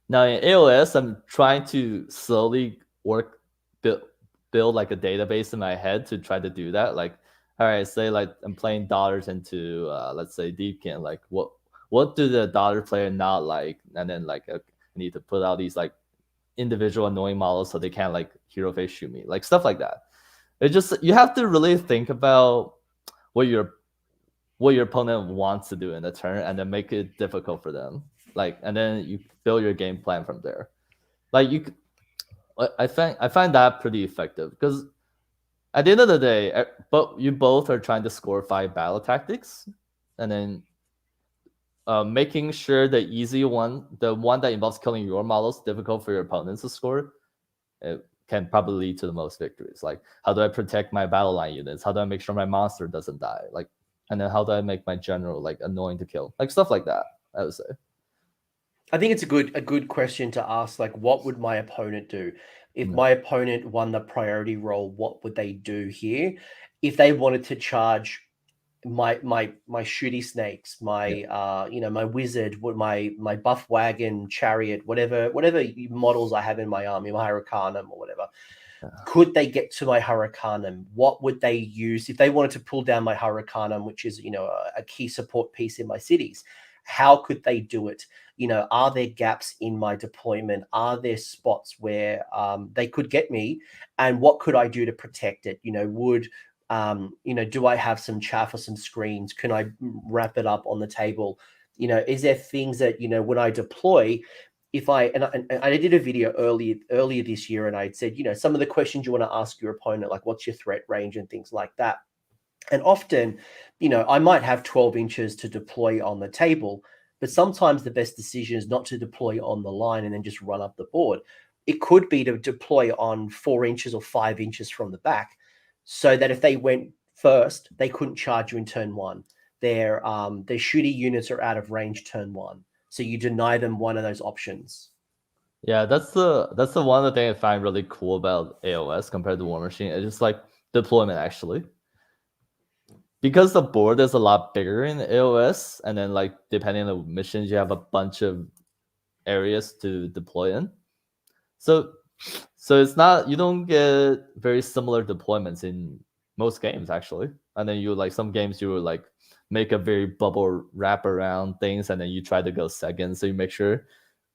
Now in AOS, I'm trying to slowly build like a database in my head to try to do that. Like, all right, say like I'm playing dollars into let's say Deepkin. Like, what do the dollar player not like? And then like I need to put out these like individual annoying models so they can't like hero face shoot me, like stuff like that. It just, you have to really think about what your opponent wants to do in the turn and then make it difficult for them. Like, and then you build your game plan from there. Like I find that pretty effective because at the end of the day, but you both are trying to score 5 battle tactics, and then making sure the easy one, the one that involves killing your models, difficult for your opponents to score, it can probably lead to the most victories. Like, how do I protect my battle line units? How do I make sure my monster doesn't die? Like, and then how do I make my general like annoying to kill? Like stuff like that, I would say. I think it's a good question to ask. Like, what would my opponent do if Mm. my opponent won the priority role? What would they do here if they wanted to charge my shooty snakes, my my wizard, my buff wagon, chariot, whatever models I have in my army, my Hurricanum or whatever? Could they get to my Hurricanum? What would they use if they wanted to pull down my Hurricanum, which is a key support piece in my cities? How could they do it? Are there gaps in my deployment? Are there spots where they could get me? And what could I do to protect it? Do I have some chaff or some screens? Can I wrap it up on the table? Is there things that, when I deploy, if I did a video earlier this year, and I said, some of the questions you want to ask your opponent, like what's your threat range and things like that. And often, I might have 12 inches to deploy on the table, but sometimes the best decision is not to deploy on the line and then just run up the board. It could be to deploy on 4 inches or 5 inches from the back, so that if they went first, they couldn't charge you in turn 1. Their shooty units are out of range turn 1. So you deny them one of those options. Yeah, that's the one of the things I find really cool about AOS compared to War Machine. It's just like deployment, actually. Because the board is a lot bigger in AOS, and then like depending on the missions, you have a bunch of areas to deploy in. So it's not, you don't get very similar deployments in most games actually. And then you like some games you will like make a very bubble wrap around things, and then you try to go second, so you make sure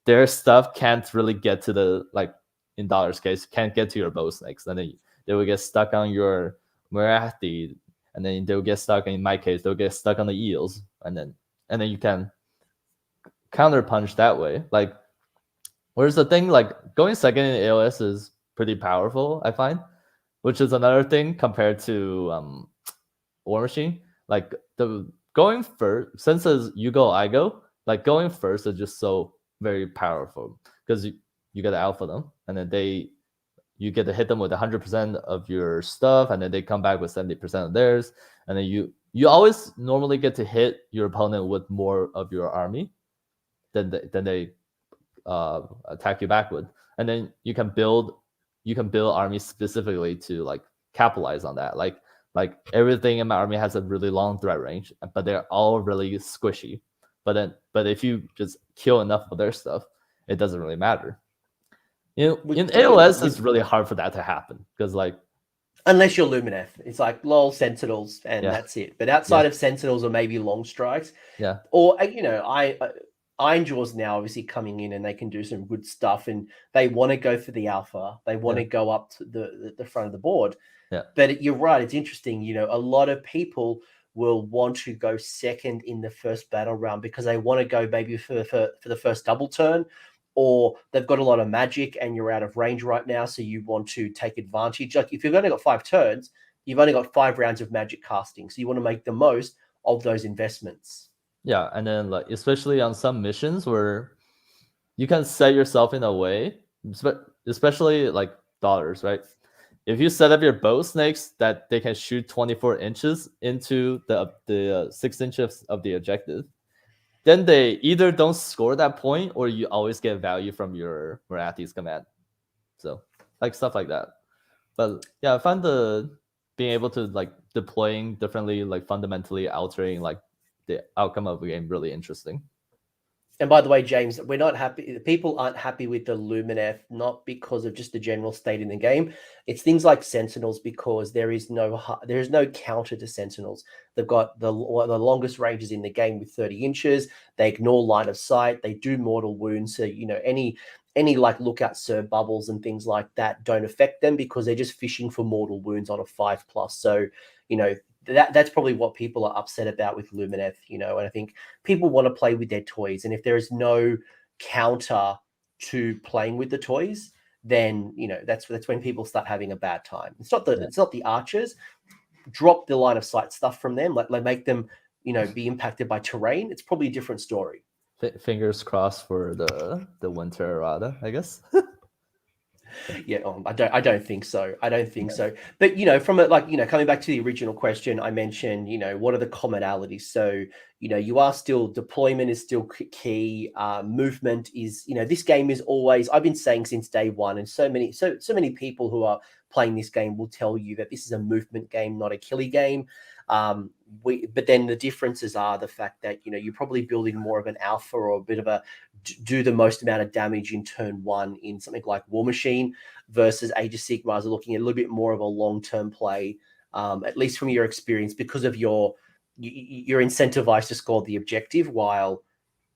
their stuff can't really get to the, like in Dollar's case, can't get to your bow snakes, and then they will get stuck on your Marathi, and then they'll get stuck, in my case they'll get stuck on the eels, and then you can counter punch that way. Like, whereas the thing, like going second in AOS is pretty powerful, I find, which is another thing compared to War Machine. Like the going first, since it's you go, I go, like going first is just so very powerful because you get to alpha them, and then you get to hit them with 100% of your stuff, and then they come back with 70% of theirs, and then you always normally get to hit your opponent with more of your army than they attack you back with, and then you can build armies specifically to like capitalize on that. Like everything in my army has a really long threat range, but they're all really squishy. But if you just kill enough of their stuff, it doesn't really matter. In AOS, it's really hard for that to happen because, like, unless you're Lumineth, it's like lol Sentinels and that's it. But outside of Sentinels or maybe long strikes, or Iron Jaws now obviously coming in, and they can do some good stuff, and they want to go for the alpha. They want to go up to the front of the board. Yeah. But you're right. It's interesting. A lot of people will want to go second in the first battle round because they want to go maybe for the first double turn, or they've got a lot of magic and you're out of range right now, so you want to take advantage. Like if you've only got 5 turns, you've only got 5 rounds of magic casting, so you want to make the most of those investments. Yeah, and then like especially on some missions where you can set yourself in a way, especially like daughters, right? If you set up your bow snakes that they can shoot 24 inches into the 6 inches of the objective, then they either don't score that point or you always get value from your Marathis command. So like stuff like that. But yeah, I find the being able to like deploying differently, like fundamentally altering like the outcome of the game really interesting. And by the way, James, we're not happy. People aren't happy with the Lumineth, not because of just the general state in the game. It's things like Sentinels, because there is no counter to Sentinels. They've got the longest ranges in the game with 30 inches. They ignore line of sight. They do mortal wounds. So any like lookout serve bubbles and things like that don't affect them because they're just fishing for mortal wounds on a 5+. So that's probably what people are upset about with Lumineth, and I think people want to play with their toys. And if there is no counter to playing with the toys, then that's when people start having a bad time. It's not the archers. Drop the line of sight stuff from them, like make them be impacted by terrain. It's probably a different story. Fingers crossed for the winter errata, I guess. Yeah, I don't think so. I don't think so. But from coming back to the original question, I mentioned what are the commonalities. So you are still, deployment is still key. Movement is this game is always, I've been saying since day one, and so many people who are playing this game will tell you that this is a movement game, not a killy game. But then the differences are the fact that you're probably building more of an alpha or a bit of a do the most amount of damage in turn 1 in something like War Machine, versus Age of Sigmars are looking at a little bit more of a long-term play, at least from your experience, because of you're incentivized to score the objective, while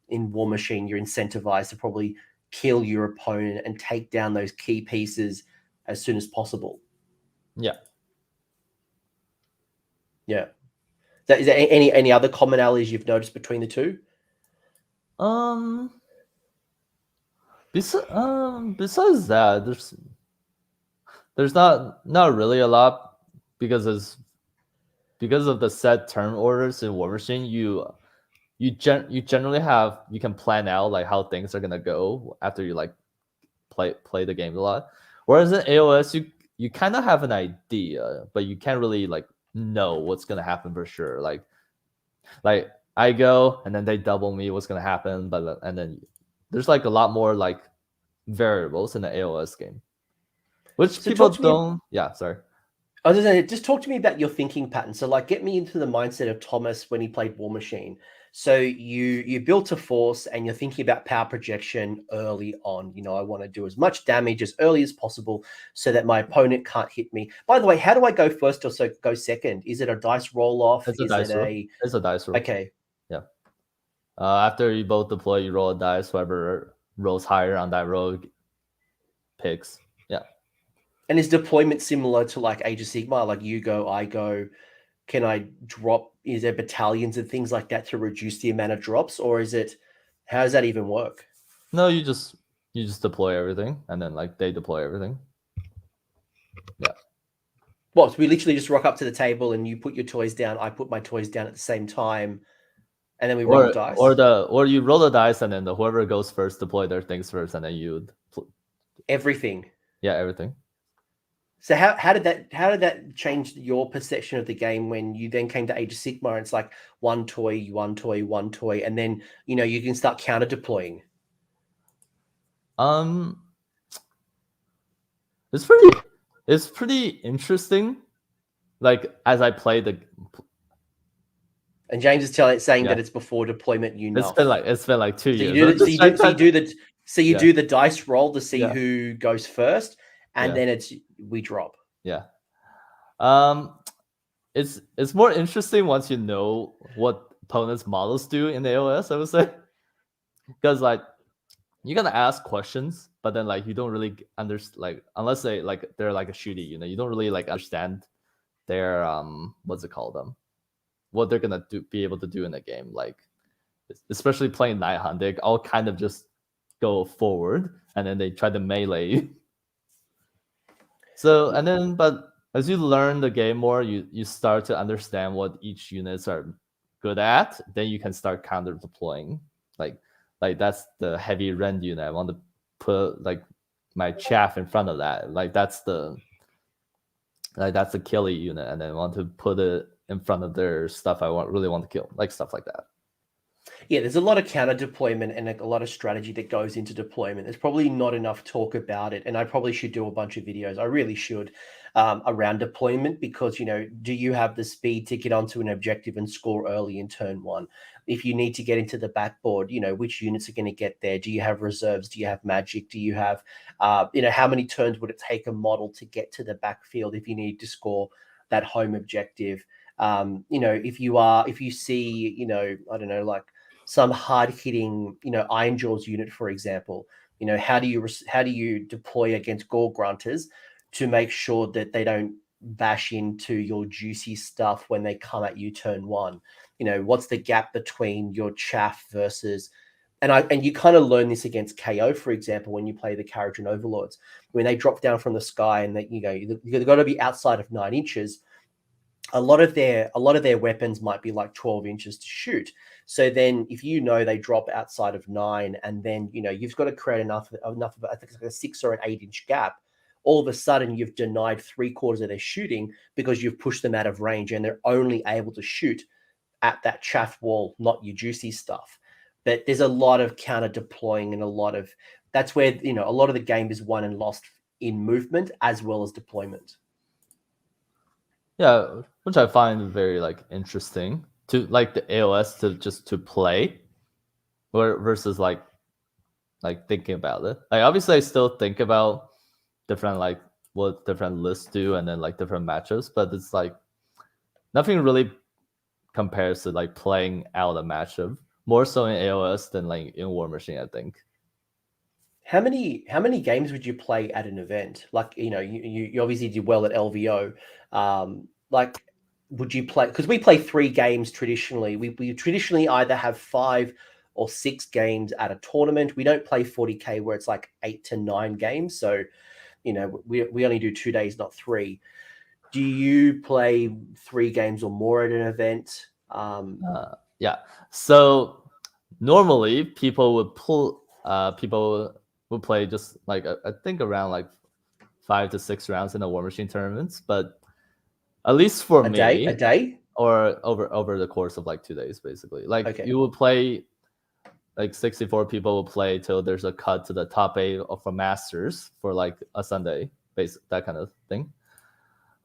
in War Machine you're incentivized to probably kill your opponent and take down those key pieces as soon as possible. Yeah. Is there any other commonalities you've noticed between the two? Besides that, there's not really a lot, because of the set turn orders in War Machine. You generally you can plan out like how things are gonna go after you like play the game a lot. Whereas in AOS, you kind of have an idea, but you can't really like know what's gonna happen for sure. Like I go and then they double me, what's gonna happen? And then there's like a lot more like variables in the AOS game, which So people don't. Yeah, sorry. I was gonna say, just talk to me about your thinking pattern. So like get me into the mindset of Thomas when he played War Machine. So you built a force and you're thinking about power projection early on. I want to do as much damage as early as possible so that my opponent can't hit me. By the way, how do I go first or go second? Is it a dice roll off? It's a dice roll. It's a dice roll. Okay. Yeah. After you both deploy, you roll a dice. Whoever rolls higher on that roll picks. Yeah. And is deployment similar to like Age of Sigmar? Like you go, I go. Can I drop? Is there battalions and things like that to reduce the amount of drops, or is it? How does that even work? No, you just deploy everything, and then like they deploy everything. Yeah. Well, so we literally just rock up to the table, and you put your toys down. I put my toys down at the same time, and then we roll the dice. Or you roll the dice, and then whoever goes first deploy their things first, and then you everything. Yeah, everything. So how did that change your perception of the game when you then came to Age of Sigmar? And it's like one toy, and then you can start counter deploying. It's pretty interesting. Like as I play the. And James is saying that it's before deployment. It's been like 2 years. You do the dice roll to see who goes first. And then we drop. Yeah. It's more interesting once you know what opponents' models do in the AOS, I would say. Because like you're gonna ask questions, but then like you don't really understand, like unless they're like a shooty, you don't really like understand their what's it called, what they're gonna be able to do in the game. Like especially playing Night Hunt, they all kind of just go forward, and then they try to melee you. So and then, but as you learn the game more, you start to understand what each units are good at. Then you can start counter deploying. Like that's the heavy rend unit. I want to put like my chaff in front of that. Like that's the killie unit, and then I want to put it in front of their stuff really want to kill, like stuff like that. Yeah, there's a lot of counter deployment and a lot of strategy that goes into deployment. There's probably not enough talk about it, and I probably should do a bunch of videos. I really should around deployment because do you have the speed to get onto an objective and score early in turn one? If you need to get into the backboard, which units are going to get there? Do you have reserves? Do you have magic? Do you have, how many turns would it take a model to get to the backfield if you need to score that home objective? If you see, I don't know, like some hard hitting, Iron Jaws unit, for example, how do you deploy against Gore Grunters to make sure that they don't bash into your juicy stuff when they come at you turn one? What's the gap between your chaff versus, and you kind of learn this against KO, for example, when you play the Kharadron Overlords, when they drop down from the sky and that you've got to be outside of 9 inches. A lot of their weapons might be like 12 inches to shoot. So then if they drop outside of 9, and then you've got to create enough of I think it's like a 6 or an 8 inch gap, all of a sudden you've denied 3/4 of their shooting because you've pushed them out of range and they're only able to shoot at that chaff wall, not your juicy stuff. But there's a lot of counter deploying and that's where a lot of the game is won and lost in movement as well as deployment. Yeah, which I find very interesting to like the AOS to play, versus like thinking about it. Like obviously I still think about different what different lists do and then different matchups, but it's nothing really compares to playing out a matchup more so in AOS than in War Machine, I think. How many games would you play at an event? You obviously did well at LVO. Would you play? Because we play 3 games traditionally. We traditionally either have 5 or 6 games at a tournament. We don't play 40K where it's 8 to 9 games. So, we only do 2 days, not 3. Do you play 3 games or more at an event? Yeah. So normally people would play just I think around 5 to 6 rounds in the War Machine tournaments, but at least for me, a day, or over the course of 2 days, basically. Okay. You will play 64 people will play till there's a cut to the top 8 for Masters for a Sunday, that kind of thing.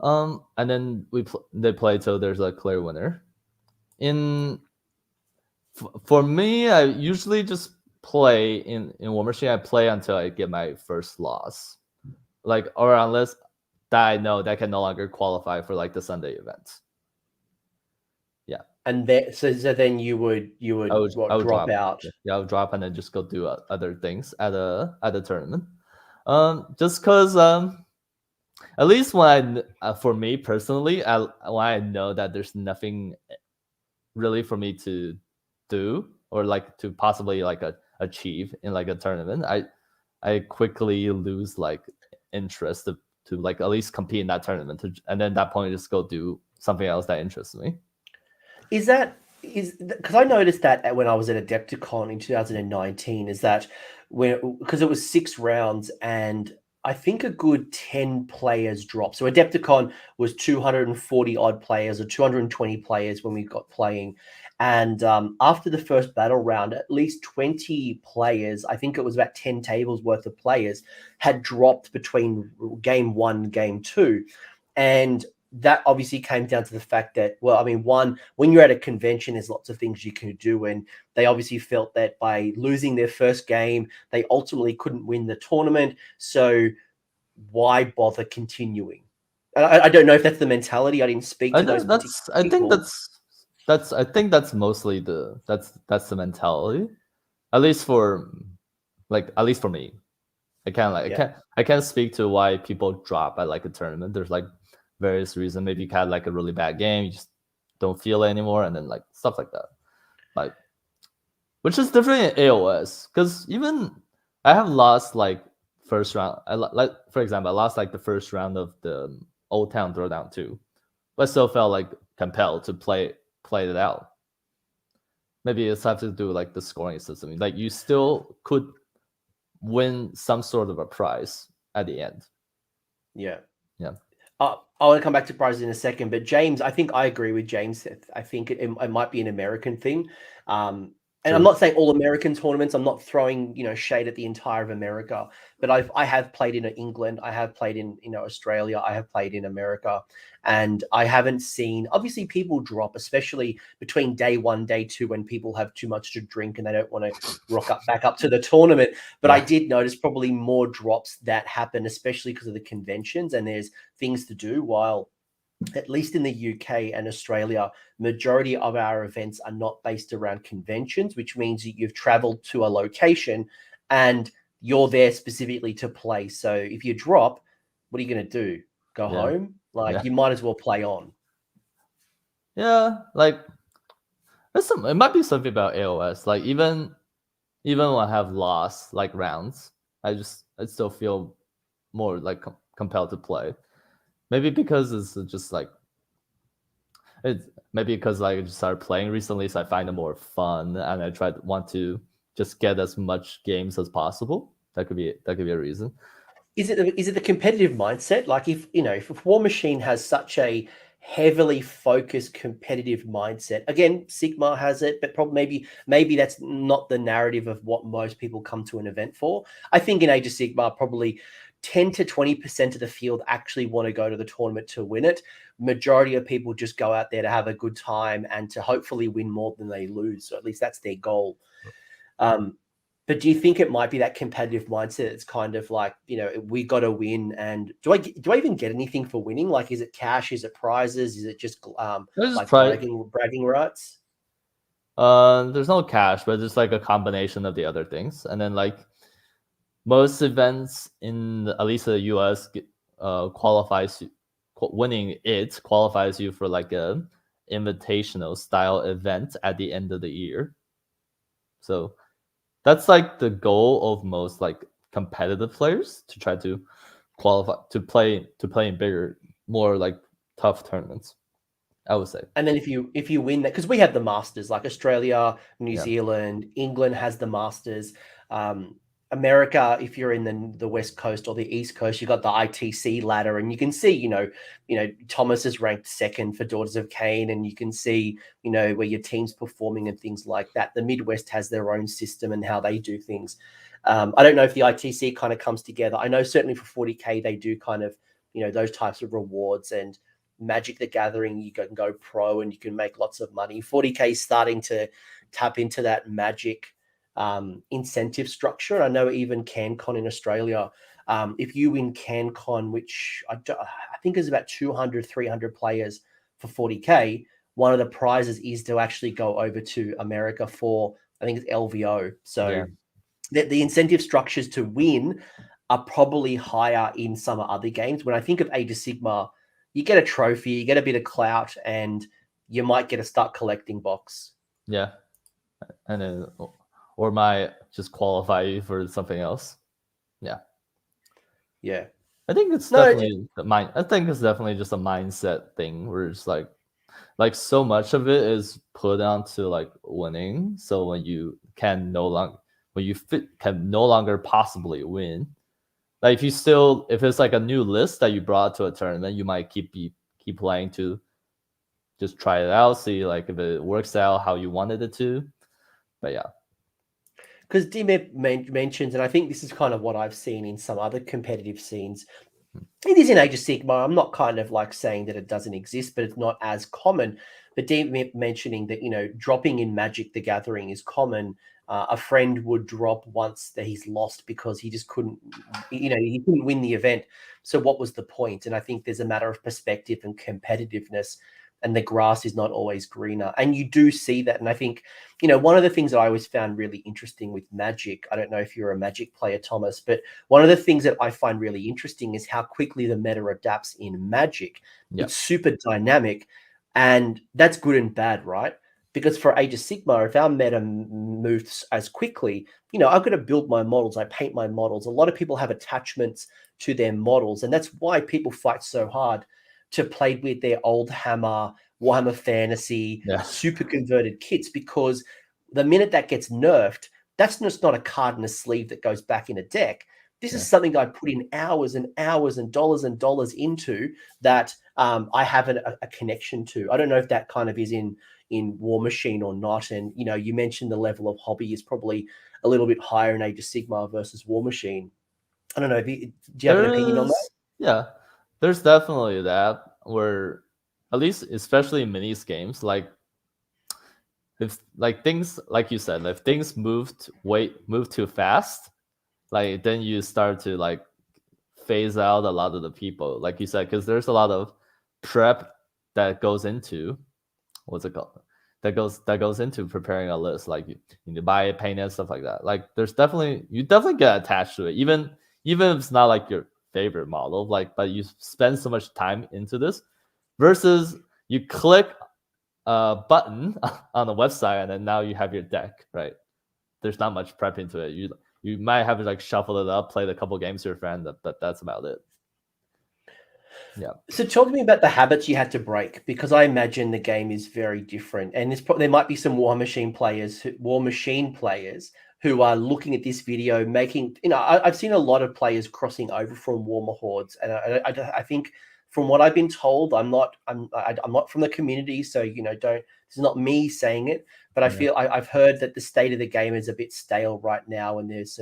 And then they play till there's a clear winner. For me, I usually just play in War Machine. I play until I get my first loss, or unless that I know that can no longer qualify for the Sunday event. Yeah. And then you would drop out. Yeah, I would drop and then just go do other things at a tournament. Just because at least for me personally, when I know that there's nothing really for me to do or to possibly achieve in a tournament, I quickly lose interest to at least compete in that tournament, and then at that point just go do something else that interests me. Because I noticed that when I was at Adepticon in 2019, is that because it was 6 rounds and I think a good 10 players dropped. So Adepticon was 240 odd players or 220 players when we got playing. And after the first battle round, at least 20 players, I think it was about 10 tables worth of players, had dropped between game 1 and game 2. And that obviously came down to the fact that, one, when you're at a convention, there's lots of things you can do. And they obviously felt that by losing their first game, they ultimately couldn't win the tournament. So why bother continuing? I don't know if that's the mentality. I didn't speak to those people. I think that's mostly that's the mentality. At least for me. I can't speak to why people drop at a tournament. There's various reasons. Maybe you had a really bad game, you just don't feel it anymore, and then stuff like that. Which is different in AOS, because even I have lost like first round. Like for example, I lost like the first round of the Old Town Throwdown 2, but still felt like compelled to play it out. Maybe it's have to do like the scoring system. Like you still could win some sort of a prize at the end. Yeah. Yeah. I want to come back to prizes in a second, but James, I think I agree with James. I think it might be an American thing. And I'm True. not saying all American tournaments. I'm not throwing shade at the entire of America, but I have played in England. I have played in Australia. I have played in America, and I haven't seen. Obviously, people drop, especially between day 1, day 2, when people have too much to drink and they don't want to back up to the tournament. But I did notice probably more drops that happen, especially because of the conventions and there's things to do. While at least in the UK and Australia, majority of our events are not based around conventions, which means that you've traveled to a location and you're there specifically to play. So if you drop, what are you going to do? Go home? Like you might as well play on. Yeah, like it might be something about AOS. Like even when I have lost like rounds, I still feel more like compelled to play. Maybe because it's just like maybe because like I just started playing recently, so I find it more fun, and I want to just get as much games as possible. That could be a reason. Is it the competitive mindset? Like if War Machine has such a heavily focused competitive mindset, again, Sigma has it, but probably maybe that's not the narrative of what most people come to an event for. I think in Age of Sigma, probably 10 to 20% of the field actually want to go to the tournament to win it. Majority of people just go out there to have a good time and to hopefully win more than they lose. So at least that's their goal. But do you think it might be that competitive mindset? It's kind of like, we got to win. And do I even get anything for winning? Like, is it cash? Is it prizes? Is it just like bragging rights? There's no cash, but it's like a combination of the other things. And then like most events in at least the US winning it qualifies you for like a invitational style event at the end of the year. So that's like the goal of most like competitive players, to try to qualify to play in bigger, more like tough tournaments, I would say. And then if you win that, because we have the Masters, like Australia, New Zealand, England has the Masters. America, if you're in the West Coast or the East Coast, you got the ITC ladder, and you can see, Thomas is ranked second for Daughters of Cain, and you can see, where your team's performing and things like that. The Midwest has their own system and how they do things. I don't know if the ITC kind of comes together. I know certainly for 40K, they do kind of, those types of rewards, and Magic the Gathering, you can go pro and you can make lots of money. 40K is starting to tap into that Magic incentive structure. And I know even CanCon in Australia, if you win CanCon, which I think is about 200, 300 players for 40K, one of the prizes is to actually go over to America for, I think it's LVO. So the incentive structures to win are probably higher in some other games. When I think of Age of Sigma, you get a trophy, you get a bit of clout, and you might get a start collecting box. Yeah. And then, or might just qualify you for something else. Yeah. Yeah. I think it's definitely just a mindset thing, where it's like so much of it is put onto like winning. So when you can no longer possibly win, like if it's like a new list that you brought to a tournament, you might keep playing to just try it out, see like if it works out how you wanted it to. But yeah, because Dimeb mentions, and I think this is kind of what I've seen in some other competitive scenes. It is in Age of Sigma. I'm not kind of like saying that it doesn't exist, but it's not as common. But Dimeb mentioning that dropping in Magic the Gathering is common. A friend would drop once that he's lost because he just couldn't, he couldn't win the event. So what was the point? And I think there's a matter of perspective and competitiveness, and the grass is not always greener. And you do see that. And I think, one of the things that I always found really interesting with Magic, I don't know if you're a Magic player, Thomas, but one of the things that I find really interesting is how quickly the meta adapts in Magic. It's super dynamic, and that's good and bad, right? Because for Age of Sigmar, if our meta moves as quickly, I've got to build my models. I paint my models. A lot of people have attachments to their models, and that's why people fight so hard to play with their old Hammer, Warhammer Fantasy, super converted kits, because the minute that gets nerfed, that's just not a card in a sleeve that goes back in a deck. This is something I put in hours and hours and dollars into that I have a connection to. I don't know if that kind of is in Warmachine or not. And, you mentioned the level of hobby is probably a little bit higher in Age of Sigmar versus Warmachine. I don't know. Do you have an opinion on that? Yeah, there's definitely that, where at least, especially in minis games, like if like things, like you said, if things move too fast, like then you start to like phase out a lot of the people, like you said, because there's a lot of prep that goes into what's it called that goes into preparing a list. Like you need to buy it, paint it, stuff like that. Like you definitely get attached to it, even if it's not like your favorite model, like, but you spend so much time into this versus you click a button on the website and then now you have your deck, right? There's not much prep into it. You might have to like shuffle it up, play a couple games with your friend, but that's about it. Yeah. So talk to me about the habits you had to break, because I imagine the game is very different, and there might be some Warmachine players who are looking at this video, making, I've seen a lot of players crossing over from Warmer Hordes, and I think from what I've been told, I'm not from the community, so this is not me saying it, but I feel I've heard that the state of the game is a bit stale right now, and there's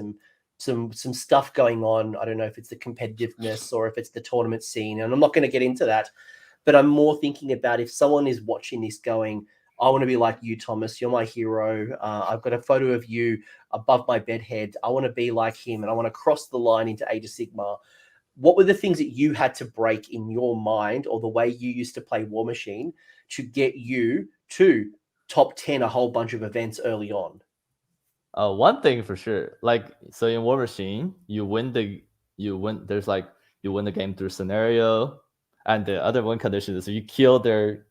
some stuff going on. I don't know if it's the competitiveness or if it's the tournament scene, and I'm not going to get into that, but I'm more thinking about if someone is watching this going, I want to be like you, Thomas. You're my hero. I've got a photo of you above my bedhead. I want to be like him, and I want to cross the line into Age of Sigmar. What were the things that you had to break in your mind, or the way you used to play Warmachine, to get you to top 10 a whole bunch of events early on? One thing for sure, like, so in Warmachine, you win the game through scenario, and the other one condition is if you kill their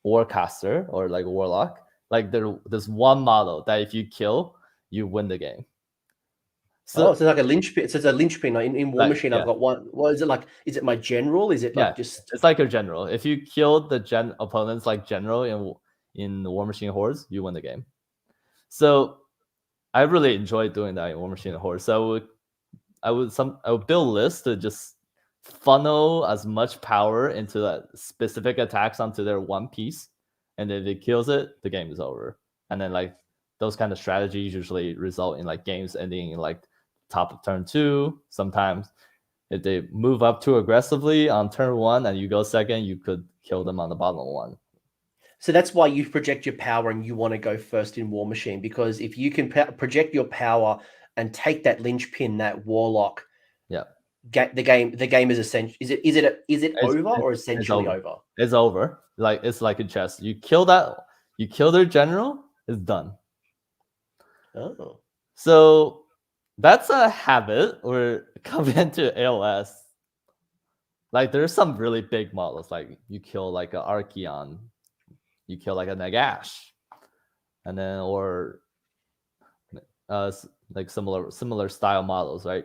warcaster or like warlock, like there's one model that if you kill, you win the game. So it's like a linchpin. So it's a linchpin in Warmachine. Right, I've got one. What is it like? Is it my general? Is it like just? It's like your general. If you kill the opponent's like general in the Warmachine Hordes, you win the game. So I really enjoyed doing that in Warmachine Hordes. So I would build lists to just funnel as much power into that specific attacks onto their one piece, and if it kills it, the game is over. And then like those kind of strategies usually result in like games ending in like top of turn 2. Sometimes if they move up too aggressively on turn 1 and you go second, you could kill them on the bottom 1. So that's why you project your power and you want to go first in Warmachine, because if you can project your power and take that linchpin, that warlock, the game is essential. Is it over or essentially over? It's over. Like it's like a chess. You kill their general, it's done. Oh. So that's a habit or coming into AOS. Like there's some really big models, like you kill like an Archeon, you kill like a Nagash, and then or like similar style models, right?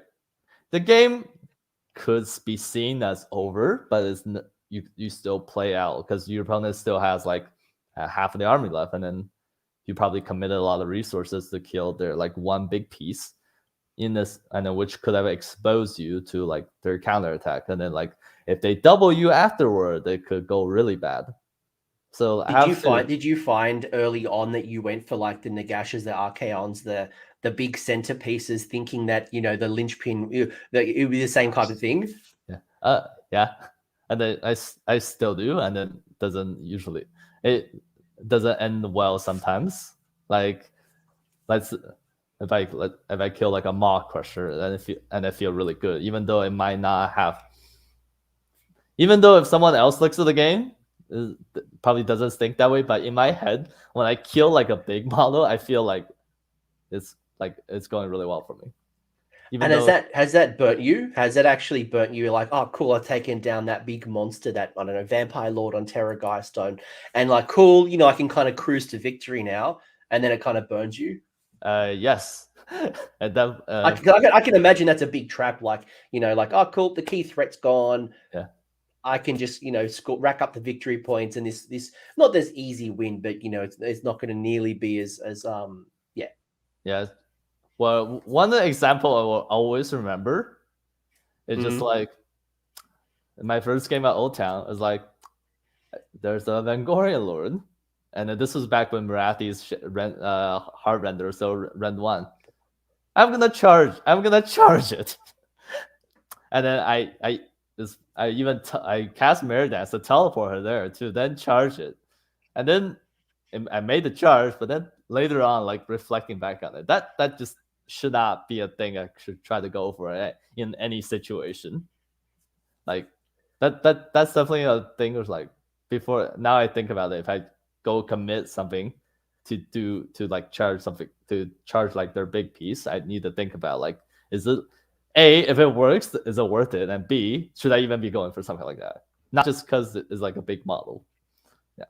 The game could be seen as over, but it's you still play out because your opponent still has like half of the army left, and then you probably committed a lot of resources to kill their like one big piece in this, and then which could have exposed you to like their counterattack, and then like if they double you afterward, they could go really bad. So did you find early on that you went for like the Nagashes, the Archaons, the big centerpieces, thinking that the linchpin, that it would be the same kind of thing? Yeah, and then I still do, and then it doesn't end well sometimes. Like if I kill like a Maw Crusher, and I feel really good, even though it might not have. Even though if someone else looks at the game, probably doesn't think that way, but in my head, when I kill like a big model, I feel like it's going really well for me. Even And though has that burnt you? Has that actually burnt you? Like, oh, cool, I've taken down that big monster, that I don't know, Vampire Lord on Terra Stone, and like, cool, I can kind of cruise to victory now, and then it kind of burns you. yes, and that I can imagine that's a big trap. Like, like, oh, cool, the key threat's gone. yeah. I can just, rack up the victory points, and this not this easy win, but it's not going to nearly be as yeah. Yeah. Well, one example I will always remember is just Mhm. like my first game at Old Town. Is like there's a Vangorian Lord, and this was back when Marathi's hard render, so rend 1. I'm gonna charge it, and then I cast Mirror Dance to teleport her there to then charge it, and then I made the charge, but then later on, like reflecting back on it, that just should not be a thing I should try to go for in any situation. Like that's definitely a thing. Was like before now I think about it, if I go commit something to like charge something to charge like their big piece, I need to think about like, is it A, if it works, is it worth it, and B, should I even be going for something like that? Not just because it is like a big model. Yeah.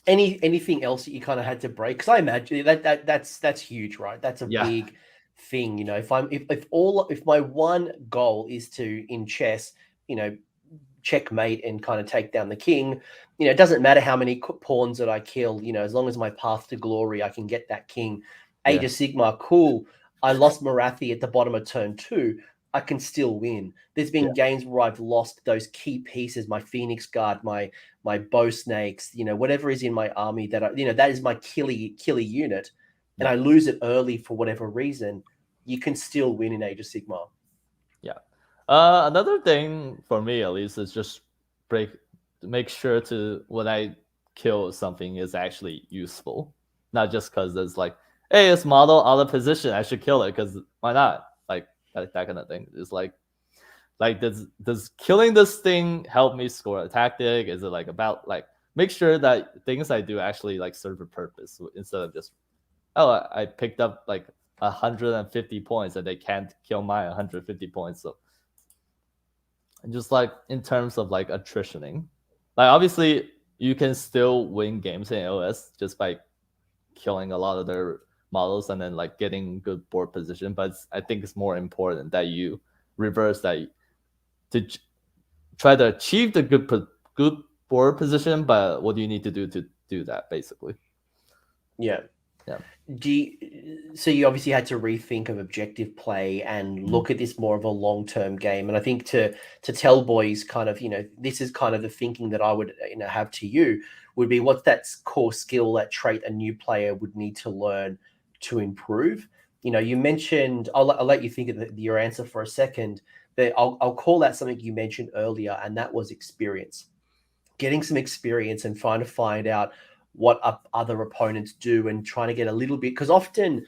Anything else that you kind of had to break? Because I imagine that's huge, right? That's a Yeah. big thing. If my one goal is to in chess, checkmate and kind of take down the king, it doesn't matter how many pawns that I kill. As long as my path to glory, I can get that king. Age Yeah. of Sigmar, cool. I lost Marathi at the bottom of turn 2. I can still win. There's been games where I've lost those key pieces, my Phoenix Guard, my bow snakes, whatever is in my army that is my killer unit, and Yeah. I lose it early for whatever reason. You can still win in Age of Sigmar. Yeah. Another thing for me, at least, is just make sure to when I kill something is actually useful, not just because it's like, hey, it's model out of position, I should kill it because why not? Like that kind of thing. It's like does killing this thing help me score a tactic? Is it like about like make sure that things I do actually like serve a purpose instead of just I picked up like 150 points and they can't kill my 150 points. So and just like in terms of like attritioning, like obviously you can still win games in AOS just by killing a lot of their models and then like getting good board position. But I think it's more important that you reverse that to try to achieve the good board position. But what do you need to do to do that, basically? Yeah. Yeah. So you obviously had to rethink of objective play and look at this more of a long-term game. And I think to tell boys kind of, this is kind of the thinking that I would have to you would be, what's that core skill, that trait a new player would need to learn to improve? You mentioned, I'll let you think of your answer for a second, but I'll call that something you mentioned earlier, and that was experience. Getting some experience and trying to find out what other opponents do and trying to get a little bit, because often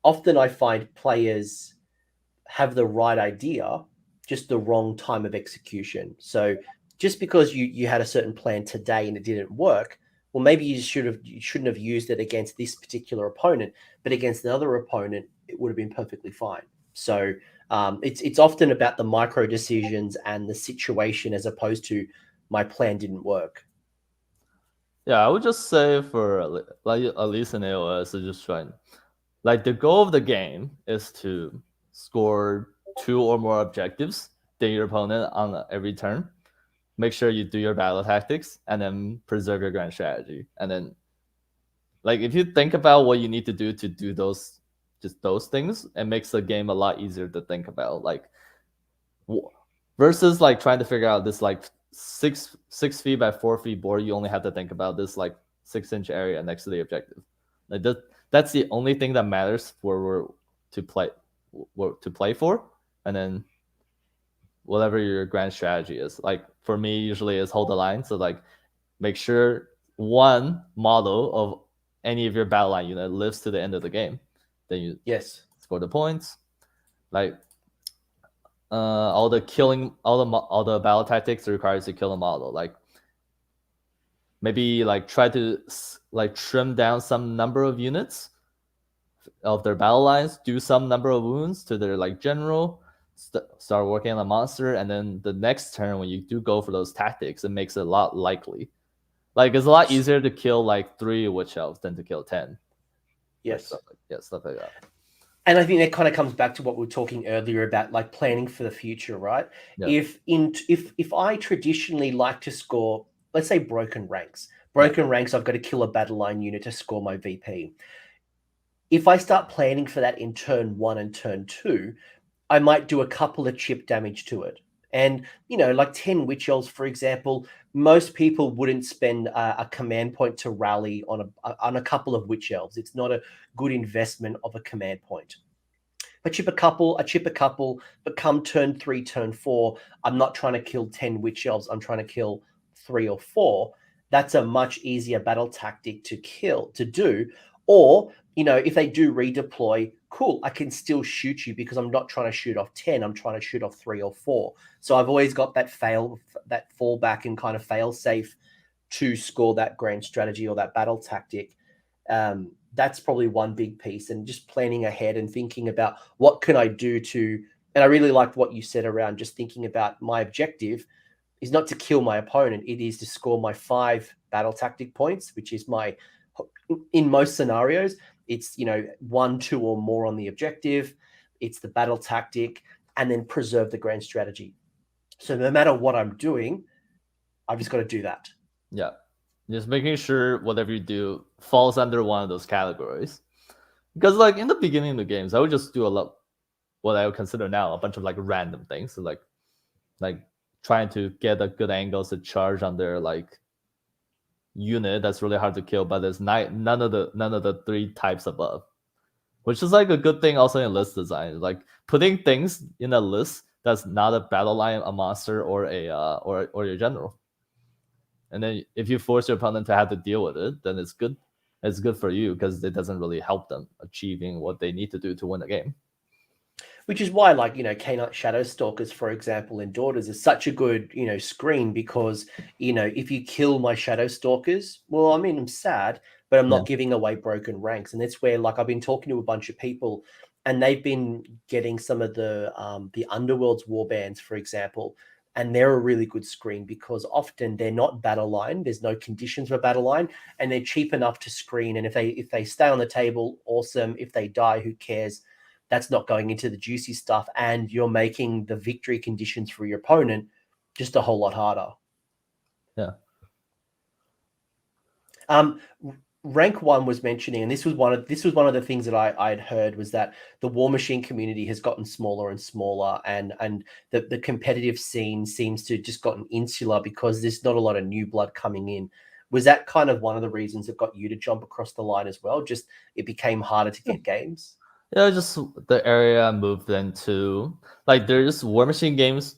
I find players have the right idea, just the wrong time of execution. So just because you had a certain plan today and it didn't work, well, maybe you shouldn't have used it against this particular opponent, but against another opponent, it would have been perfectly fine. So it's often about the micro decisions and the situation as opposed to my plan didn't work. Yeah, I would just say for like at least in AOS, is just trying like the goal of the game is to score 2 or more objectives than your opponent on every turn. Make sure you do your battle tactics and then preserve your grand strategy. And then like if you think about what you need to do those things, it makes the game a lot easier to think about. Like versus like trying to figure out this like 6 feet by 4 feet board, you only have to think about this like 6-inch area next to the objective. Like that's the only thing that matters for to play for, and then whatever your grand strategy is. Like for me, usually is hold the line. So like make sure one model of any of your battle line unit lives to the end of the game. Then you score the points. Like all the battle tactics requires to kill a model. Like maybe like try to like trim down some number of units of their battle lines, do some number of wounds to their like general, start working on the monster, and then the next turn when you do go for those tactics, it makes it a lot likely. Like it's a lot easier to kill like 3 witch elves than to kill 10. Yes. Like, stuff like that. And I think that kind of comes back to what we were talking earlier about, like planning for the future, right? Yeah. If I traditionally like to score, let's say broken ranks, I've got to kill a battle line unit to score my VP. If I start planning for that in turn 1 and turn 2, I might do a couple of chip damage to it. And, like 10 Witch Elves, for example, most people wouldn't spend a command point to rally on a couple of Witch Elves. It's not a good investment of a command point. I chip a couple, but come turn 3, turn 4, I'm not trying to kill 10 Witch Elves. I'm trying to kill 3 or 4. That's a much easier battle tactic to do. Or, if they do redeploy, cool, I can still shoot you because I'm not trying to shoot off 10. I'm trying to shoot off 3 or 4. So I've always got that fallback and kind of fail safe to score that grand strategy or that battle tactic. That's probably one big piece, and just planning ahead and thinking about what can I do to, and I really liked what you said around just thinking about my objective is not to kill my opponent. It is to score my 5 battle tactic points, which is in most scenarios, it's, 1, 2 or more on the objective. It's the battle tactic, and then preserve the grand strategy. So no matter what I'm doing, I've just got to do that. Yeah. Just making sure whatever you do falls under one of those categories. Because like in the beginning of the games, I would just do a lot, what I would consider now a bunch of like random things. So like trying to get a good angles to charge on their like unit that's really hard to kill, but there's none of the 3 types above. Which is like a good thing also in list design. Like putting things in a list that's not a battle line, a monster, or a or your general. And then if you force your opponent to have to deal with it, then it's good. It's good for you because it doesn't really help them achieving what they need to do to win the game. Which is why, like, K-Knight Shadow Stalkers, for example, in Daughters is such a good, screen because, if you kill my Shadow Stalkers, well, I mean, I'm sad, but I'm not giving away broken ranks. And that's where, like, I've been talking to a bunch of people and they've been getting some of the Underworld's warbands, for example, and they're a really good screen because often they're not battle line. There's no conditions for battle line, and they're cheap enough to screen. And if they stay on the table, awesome. If they die, who cares? That's not going into the juicy stuff, and you're making the victory conditions for your opponent just a whole lot harder. Yeah. Rank 1 was mentioning, and this was one of the things that I had heard, was that the War Machine community has gotten smaller and smaller, and the competitive scene seems to just gotten insular because there's not a lot of new blood coming in. Was that kind of one of the reasons that got you to jump across the line as well? Just it became harder to get games? Yeah, just the area I moved into. Like there's War Machine games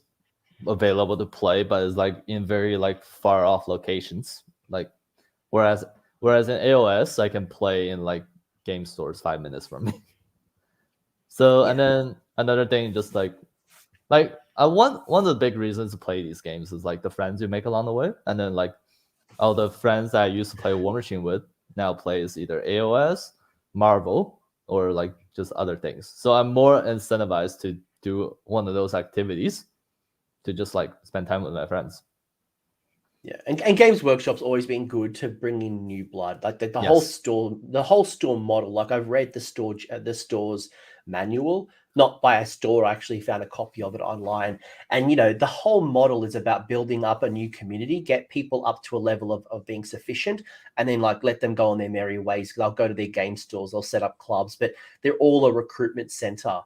available to play, but it's like in very like far off locations. Like whereas in AOS, I can play in like game stores 5 minutes from me. So and then another thing, just like I want one of the big reasons to play these games is like the friends you make along the way, and then like all the friends that I used to play War Machine with now plays either AOS, Marvel, or like just other things. So I'm more incentivized to do one of those activities to just like spend time with my friends. Yeah, and Games Workshop's always been good to bring in new blood. Like the whole store model. Like I've read the store's manual, not by a store. I actually found a copy of it online. And the whole model is about building up a new community, get people up to a level of being sufficient, and then like let them go on their merry ways. They'll go to their game stores, they'll set up clubs, but they're all a recruitment center.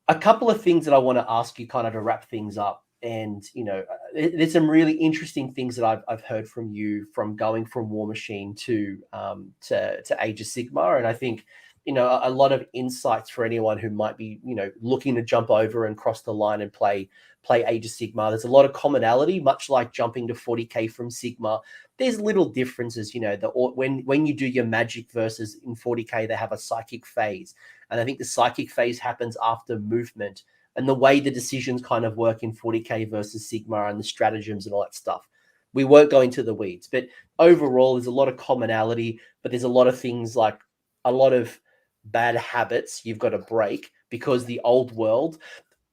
A couple of things that I want to ask you kind of to wrap things up. And there's some really interesting things that I've heard from you from going from War Machine to Age of Sigmar, and I think a lot of insights for anyone who might be looking to jump over and cross the line and play Age of Sigmar. There's a lot of commonality, much like jumping to 40k from Sigmar. There's little differences, when you do your magic versus in 40k, they have a psychic phase, and I think the psychic phase happens after movement. And the way the decisions kind of work in 40k versus Sigmar and the stratagems and all that stuff. We won't go into the weeds, but overall, there's a lot of commonality, but there's a lot of things like a lot of bad habits you've got to break, because the old world.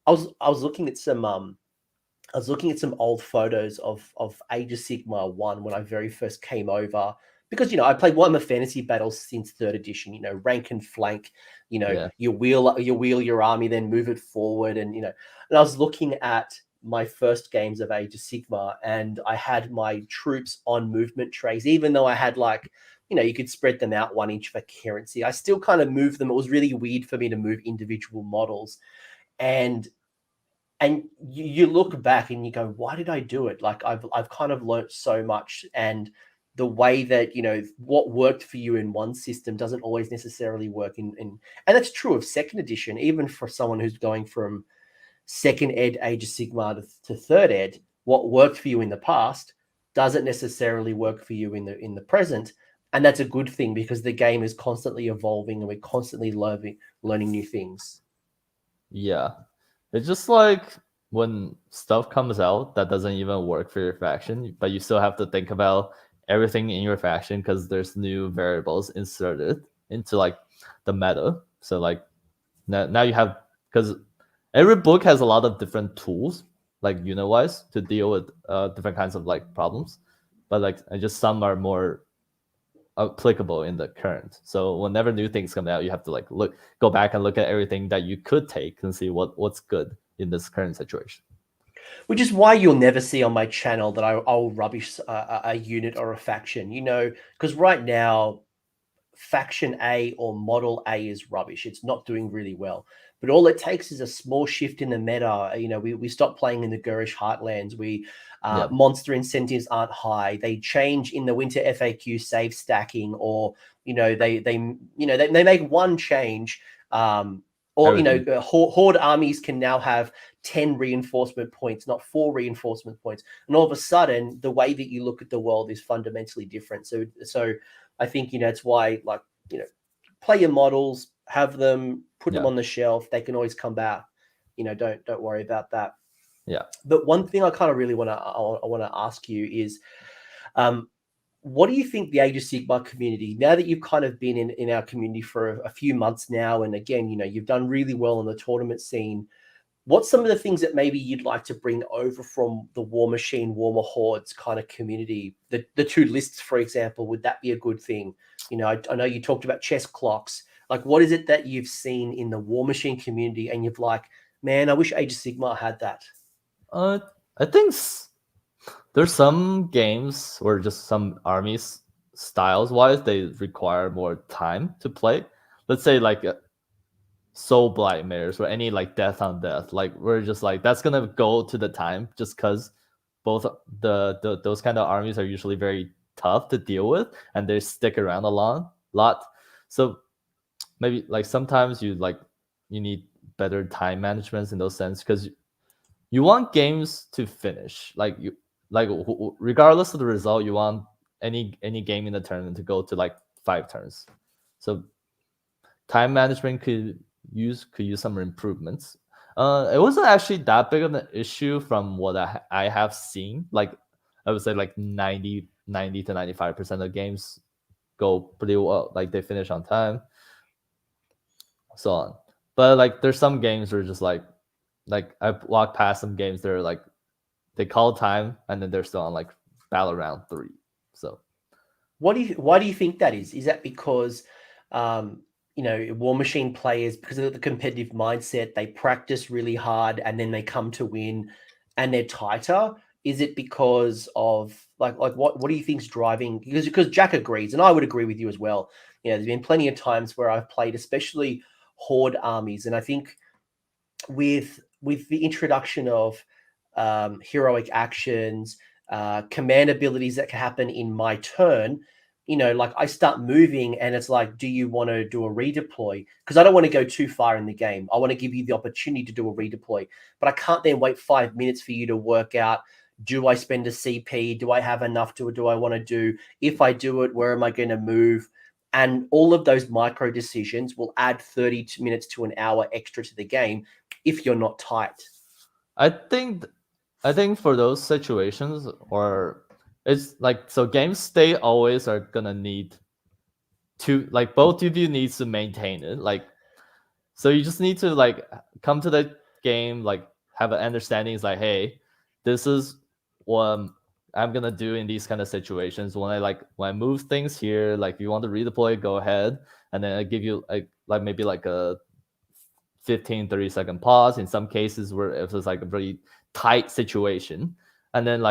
I was looking at some old photos of Age of Sigma 1 when I very first came over, because I played Warhammer Fantasy Battles since 3rd edition. Rank and flank. Yeah. You wheel your army, then move it forward, and and I was looking at my first games of Age of Sigma, and I had my troops on movement trays, even though I had you could spread them out 1 inch for coherency. I still kind of moved them. It was really weird for me to move individual models, and you look back and you go, why did I do it? Like I've kind of learnt so much, and the way that what worked for you in one system doesn't always necessarily work in and that's true of 2nd edition, even for someone who's going from 2nd ed Age of Sigma to 3rd ed. What worked for you in the past doesn't necessarily work for you in the present, and that's a good thing, because the game is constantly evolving and we're constantly learning new things. Yeah. It's just like when stuff comes out that doesn't even work for your faction, but you still have to think about everything in your faction because there's new variables inserted into like the meta. So like now you have, because every book has a lot of different tools, like unit wise, to deal with different kinds of like problems, but like and just some are more applicable in the current. So whenever new things come out, you have to like go back and look at everything that you could take and see what's good in this current situation. Which is why you'll never see on my channel that I'll rubbish a unit or a faction, because right now faction A or model A is rubbish. It's not doing really well. But all it takes is a small shift in the meta. We stop playing in the Gurish Heartlands. Monster incentives aren't high. They change in the Winter FAQ save stacking, or they make one change. Horde armies can now have 10 reinforcement points, not 4 reinforcement points. And all of a sudden, the way that you look at the world is fundamentally different. So I think, it's why, play your models, have them, put them on the shelf. They can always come back. Don't worry about that. Yeah. But one thing I kind of really want to ask you is, what do you think the Age of Sigmar community, now that you've kind of been in our community for a few months now, and again, you've done really well in the tournament scene, what's some of the things that maybe you'd like to bring over from the War Machine, Warmer Hordes kind of community? The 2 lists, for example, would that be a good thing? I know you talked about chess clocks. Like, what is it that you've seen in the War Machine community and you've like, man, I wish Age of Sigmar had that? I think there's some games or just some armies styles wise they require more time to play. Let's say like Soul Blight Mares or any like Death on Death. Like we're just like that's gonna go to the time just because both those kind of armies are usually very tough to deal with and they stick around a lot. So maybe like sometimes you need better time management in those sense because you want games to finish regardless of the result. You want any game in the tournament to go to like 5 turns. So time management could use some improvements. It wasn't actually that big of an issue from what I have seen. Like I would say like 90 to 95% of games go pretty well. Like they finish on time, so on. But like there's some games where just like I walk past some games that are like they call time and then they're still on like battle round 3. So why do you think that is? Is that because War Machine players, because of the competitive mindset, they practice really hard and then they come to win and they're tighter? Is it because of like what do you think's driving? Because Jack agrees, and I would agree with you as well. There's been plenty of times where I've played, especially Horde armies, and I think with the introduction of heroic actions, command abilities that can happen in my turn, like I start moving and it's like, do you want to do a redeploy? Because I don't want to go too far in the game. I want to give you the opportunity to do a redeploy, but I can't then wait 5 minutes for you to work out, do I spend a CP? Do I have enough to do I want to do? If I do it, where am I going to move? And all of those micro decisions will add 30 minutes to an hour extra to the game if you're not tight. I think for those situations, or it's like, so games they always are gonna need both of you needs to maintain it. Like, so you just need to like come to the game, like have an understanding. It's like, hey, this is what I'm gonna do in these kind of situations. When I move things here, like if you want to redeploy, go ahead, and then I give you like maybe like a 15-30 second pause in some cases where if it's like a very tight situation, and then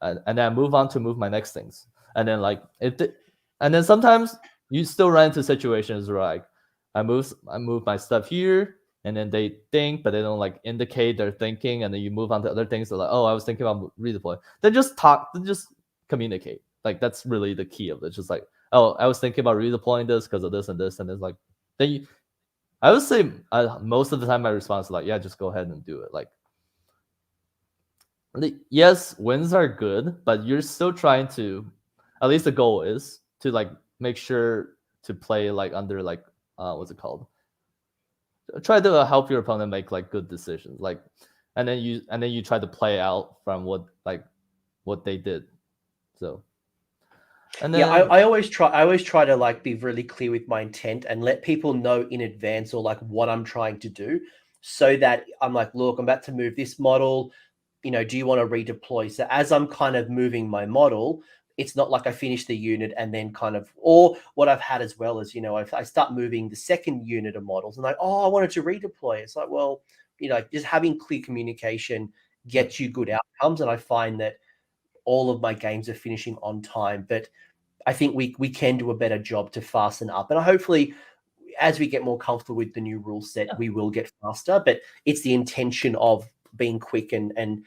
and then I move on to move my next things, and then and then sometimes you still run into situations where like I move my stuff here, and then they think, but they don't like indicate their thinking, and then you move on to other things. They're like, oh, I was thinking about redeploy. Then just talk, then just communicate. Like that's really the key of it. Just like, oh, I was thinking about redeploying this because of this, and it's like, then you, I would say most of the time my response is like, yeah, just go ahead and do it. Like, yes, wins are good, but you're still trying to, at least the goal is to like make sure to play like under like what's it called? Try to help your opponent make like good decisions, like, and then you try to play out from what they did. So, and then I always try to like be really clear with my intent and let people know in advance or like what I'm trying to do, so that I'm like, look, I'm about to move this model. You know, do you want to redeploy? So as I'm kind of moving my model, it's not like I finish the unit and then kind of, or what I've had as well is, you know, I start moving the second unit of models and like, oh, I wanted to redeploy. It's like, well, you know, just having clear communication gets you good outcomes. And I find that all of my games are finishing on time, but I think we can do a better job to fasten up. And hopefully, as we get more comfortable with the new rule set, we will get faster. But it's the intention of being quick and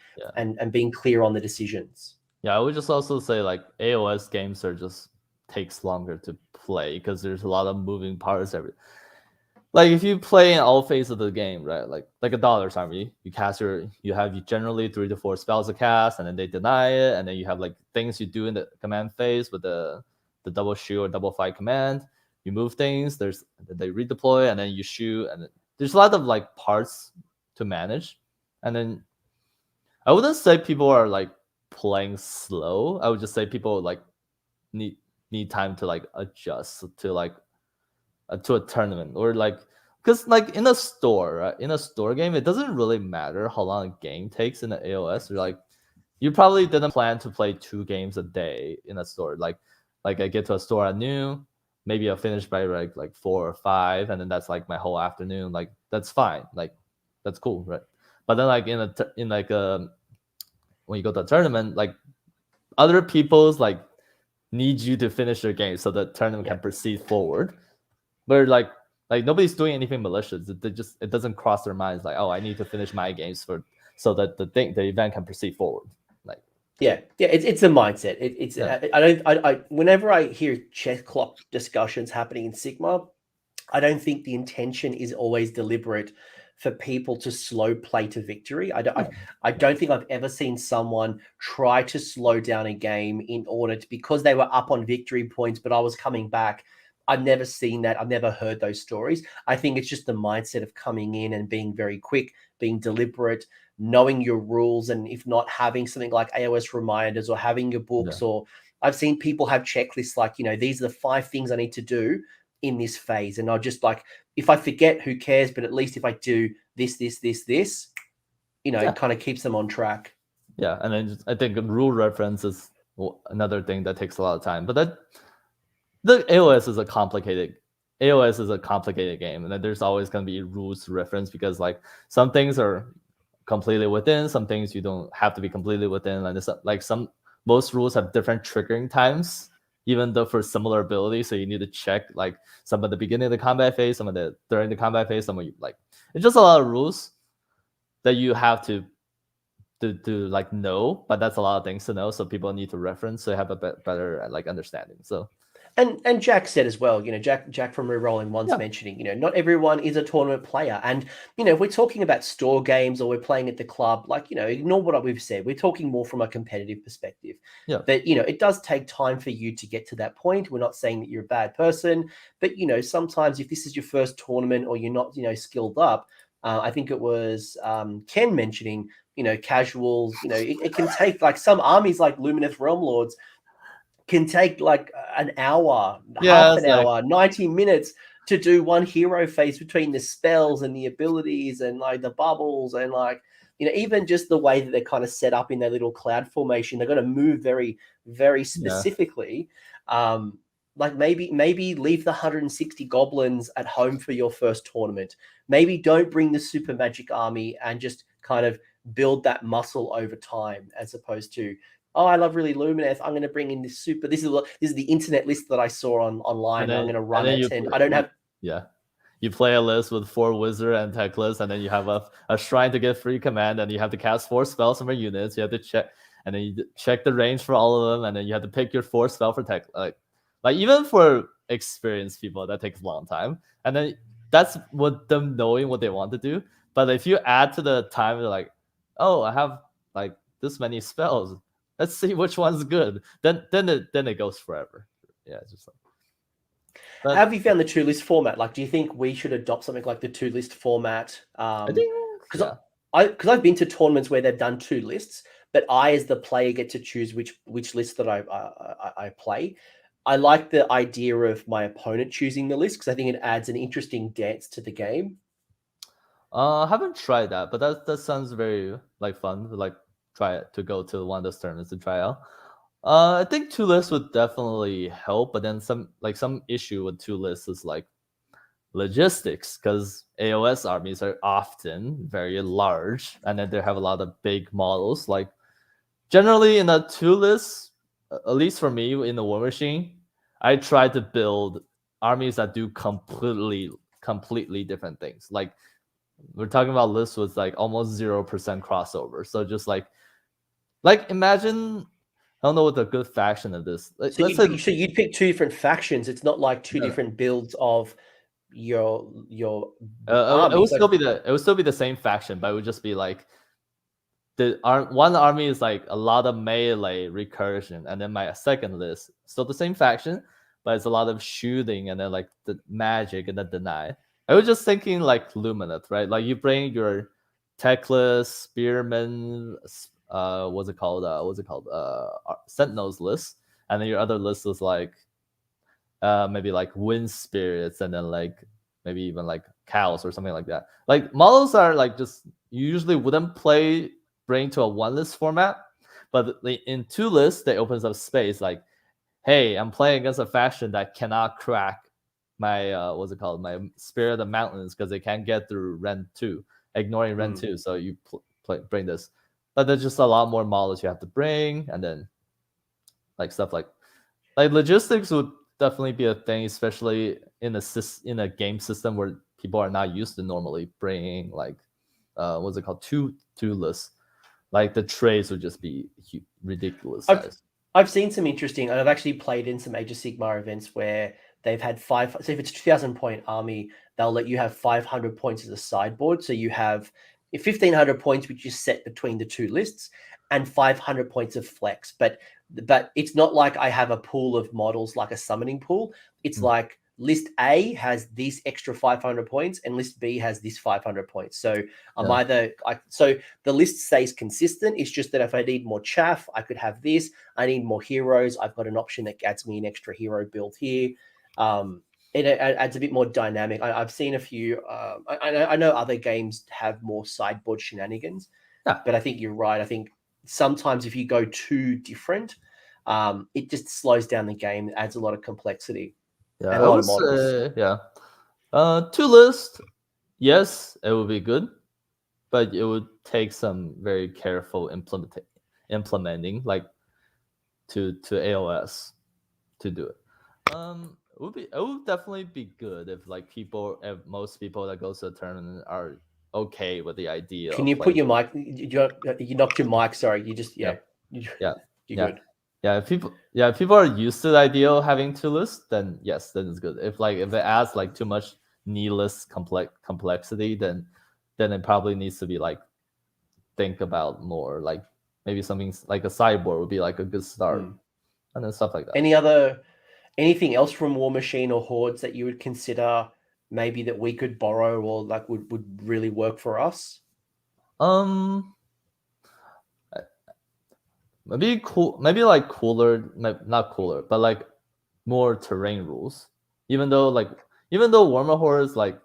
being clear on the decisions. Yeah, I would just also say like AOS games are just takes longer to play because there's a lot of moving parts. Like if you play in all phases of the game, right? Like a Dollar's Army, you have generally 3 to 4 spells to cast, and then they deny it, and then you have like things you do in the command phase with the double shoot or double fight command. You move things, they redeploy, and then you shoot, and there's a lot of like parts to manage. And then I wouldn't say people are like playing slow. I would just say people like need time to like adjust to like to a tournament, or like, because like in a store, right? In a store game, it doesn't really matter how long a game takes in the AOS. Or like you probably didn't plan to play 2 games a day in a store. Like I get to a store at noon, maybe I'll finish by like 4 or 5, and then that's like my whole afternoon. Like that's fine. Like that's cool, right? But then like when you go to a tournament, like other people's like need you to finish their game so the tournament can proceed forward. But like nobody's doing anything malicious. It doesn't cross their minds like, oh, I need to finish my games so that the event can proceed forward. Like it's a mindset. I whenever I hear chess clock discussions happening in Sigma, I don't think the intention is always deliberate for people to slow play to victory. I don't think I've ever seen someone try to slow down a game in order to, because they were up on victory points, but I was coming back. I've never seen that. I've never heard those stories. I think it's just the mindset of coming in and being very quick, being deliberate, knowing your rules, and if not, having something like AOS reminders or having your books. Or I've seen people have checklists like, you know, these are the 5 things I need to do in this phase. And I'll just like, if I forget, who cares? But at least if I do this, you know, it kind of keeps them on track. Yeah. And then I think rule reference is another thing that takes a lot of time. But the AOS is a complicated game, and then there's always going to be rules reference, because like some things are completely within, some things you don't have to be completely within, and it's like most rules have different triggering times, even though for similar abilities. So you need to check like some at the beginning of the combat phase, some of the during the combat phase, some of you like, it's just a lot of rules that you have to like know, but that's a lot of things to know, so people need to reference so you have a better like understanding. So and Jack said as well, you know, Jack from Rerolling once mentioning, you know, not everyone is a tournament player. And, you know, if we're talking about store games or we're playing at the club, like, you know, ignore what we've said. We're talking more from a competitive perspective. That, you know, it does take time for you to get to that point. We're not saying that you're a bad person, but, you know, sometimes if this is your first tournament or you're not, you know, skilled up, I think it was Ken mentioning, you know, casuals, you know, it can take like some armies like Lumineth Realm Lords can take like an hour, Yeah, half it's an like hour, 90 minutes to do one hero phase between the spells and the abilities and like the bubbles and like, even just the way that they're kind of set up in their little cloud formation. They're going to move very, very specifically. Like maybe leave the 160 goblins at home for your first tournament. Maybe don't bring the super magic army and just kind of build that muscle over time, as opposed to, oh, I love really Lumineth, I'm going to bring in this super. This is the internet list that I saw online. I'm going to run it, and I don't have. Yeah, you play a list with 4 wizard and tech lists, and then you have a shrine to get free command, and you have to cast 4 spells from your units. You have to check, and then you check the range for all of them, and then you have to pick your 4 spell for tech. Like even for experienced people, that takes a long time. And then that's what them knowing what they want to do. But if you add to the time, they're like, oh, I have like this many spells. Let's see which one's good. Then it goes forever. Yeah, it's just like. How have you found the 2-list format? Like, do you think we should adopt something like the 2-list format? I think because I've been to tournaments where they've done 2 lists, but I, as the player, get to choose which list that I play. I like the idea of my opponent choosing the list because I think it adds an interesting dance to the game. I haven't tried that, but that sounds very like fun. Like try it to go to one of those tournaments to try out. I think 2 lists would definitely help, but then some issue with 2 lists is like logistics, because AOS armies are often very large, and then they have a lot of big models. Like generally in a 2 list, at least for me in the War Machine, I try to build armies that do completely different things. Like we're talking about lists with like almost 0% crossover. So just like imagine, I don't know what the good faction of this. Like, so you'd pick 2 different factions. It's not like 2 different builds of your it would still be the same faction, but it would just be like one army is like a lot of melee recursion, and then my second list still the same faction, but it's a lot of shooting and then like the magic and the deny. I was just thinking like Lumineth, right? Like you bring your Techless, Spearman, what's it called? Sentinels list, and then your other list is like maybe like Wind Spirits, and then like maybe even like cows or something like that. Like models are like just you usually wouldn't bring to a 1 list format, but in 2 lists they opens up space. Like, hey, I'm playing against a faction that cannot crack my my Spirit of the Mountains because they can't get through Ren 2, ignoring Ren 2. So you bring this, but there's just a lot more models you have to bring, and then like stuff like logistics would definitely be a thing, especially in a game system where people are not used to normally bringing like two lists. Like the trays would just be ridiculous size. I've seen some interesting, and I've actually played in some Age of Sigmar events where they've had 5. So if it's a 2,000 point army, they'll let you have 500 points as a sideboard. So you have 1,500 points, which is set between the 2 lists, and 500 points of flex. But it's not like I have a pool of models like a summoning pool. It's like list A has these extra 500 points and list B has this 500 points. So so the list stays consistent. It's just that if I need more chaff, I could have this. I need more heroes. I've got an option that adds me an extra hero build here. It adds a bit more dynamic. I've seen a few. I know other games have more sideboard shenanigans, but I think you're right. I think sometimes if you go too different, it just slows down the game. It adds a lot of complexity. Yeah, and a lot of models. 2 lists, yes, it would be good, but it would take some very careful implementing, like to AOS to do it. It would definitely be good if most people that goes to the tournament are okay with the idea. Can you put your mic? You knocked your mic. Sorry, you just You're good. Yeah, if people are used to the idea of having 2 lists, then yes, then it's good. If it adds like too much needless complexity, then it probably needs to be like think about more. Like maybe something like a sideboard would be like a good start, and then stuff like that. Anything else from War Machine or Hordes that you would consider maybe that we could borrow or like would really work for us? maybe cool, maybe like cooler, not cooler, but like more terrain rules. Even though Warhammer Hordes like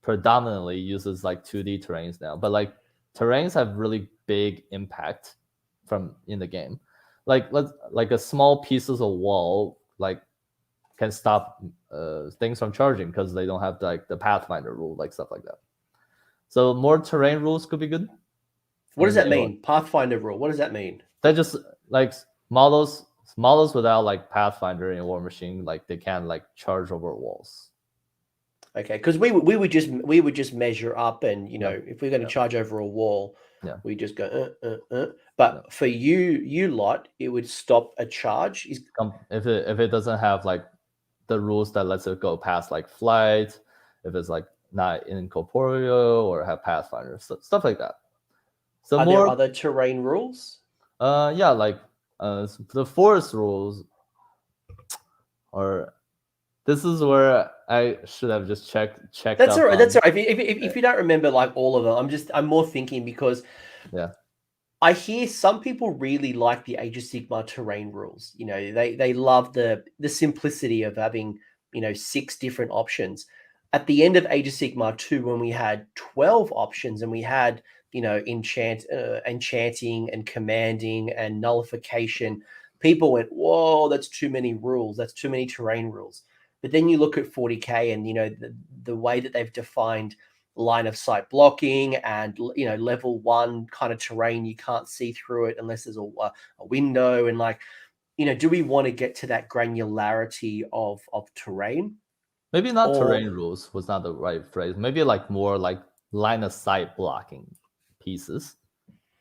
predominantly uses like 2D terrains now, but like terrains have really big impact from in the game. Like a small pieces of wall like can stop things from charging because they don't have like the Pathfinder rule, like stuff like that. So more terrain rules could be good. What does that mean? Pathfinder rule. What does that mean? That just like models without like Pathfinder in War Machine, like they can't like charge over walls. Okay, because we would just measure up, and if we're going to charge over a wall, we just go. But for you lot, it would stop a charge. If it doesn't have like the rules that lets it go past like flight, if it's like not incorporeal or have Pathfinder, stuff like that. So are there other terrain rules? Yeah, like the forest rules, or this is where I should have just checked. That's all right. That's all right. If you don't remember like all of them, I'm more thinking because I hear some people really like the Age of Sigmar terrain rules. They love the simplicity of having 6 different options. At the end of Age of Sigmar 2, when we had 12 options and we had enchanting and commanding and nullification, people went, "Whoa, that's too many rules. That's too many terrain rules." But then you look at 40K and the way that they've defined line of sight blocking and level 1 kind of terrain, you can't see through it unless there's a window, and do we want to get to that granularity of terrain? Maybe not terrain rules was not the right phrase. Maybe like more like line of sight blocking pieces.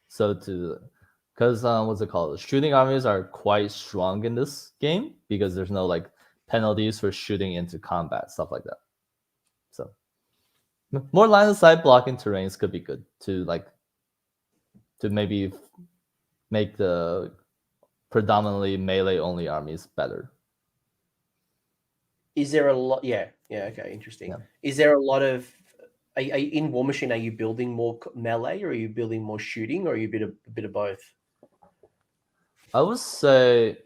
So because what's it called? Shooting armies are quite strong in this game because there's no like penalties for shooting into combat, stuff like that. So more line of sight blocking terrains could be good to maybe make the predominantly melee only armies better. Is there a lot? Yeah. Okay, interesting. Is there a lot of in War Machine? Are you building more melee, or are you building more shooting, or are you a bit of both? I would say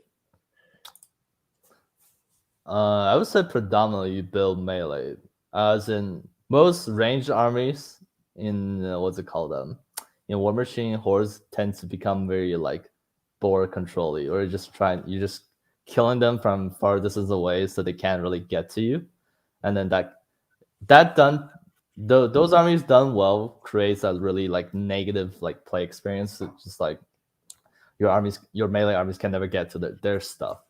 predominantly you build melee, as in most ranged armies in what's it called? In War Machine, hordes tend to become very like board control-y, or you're just killing them from far distance away so they can't really get to you, and then those armies done well creates a really like negative like play experience. It's just like your melee armies can never get to their stuff.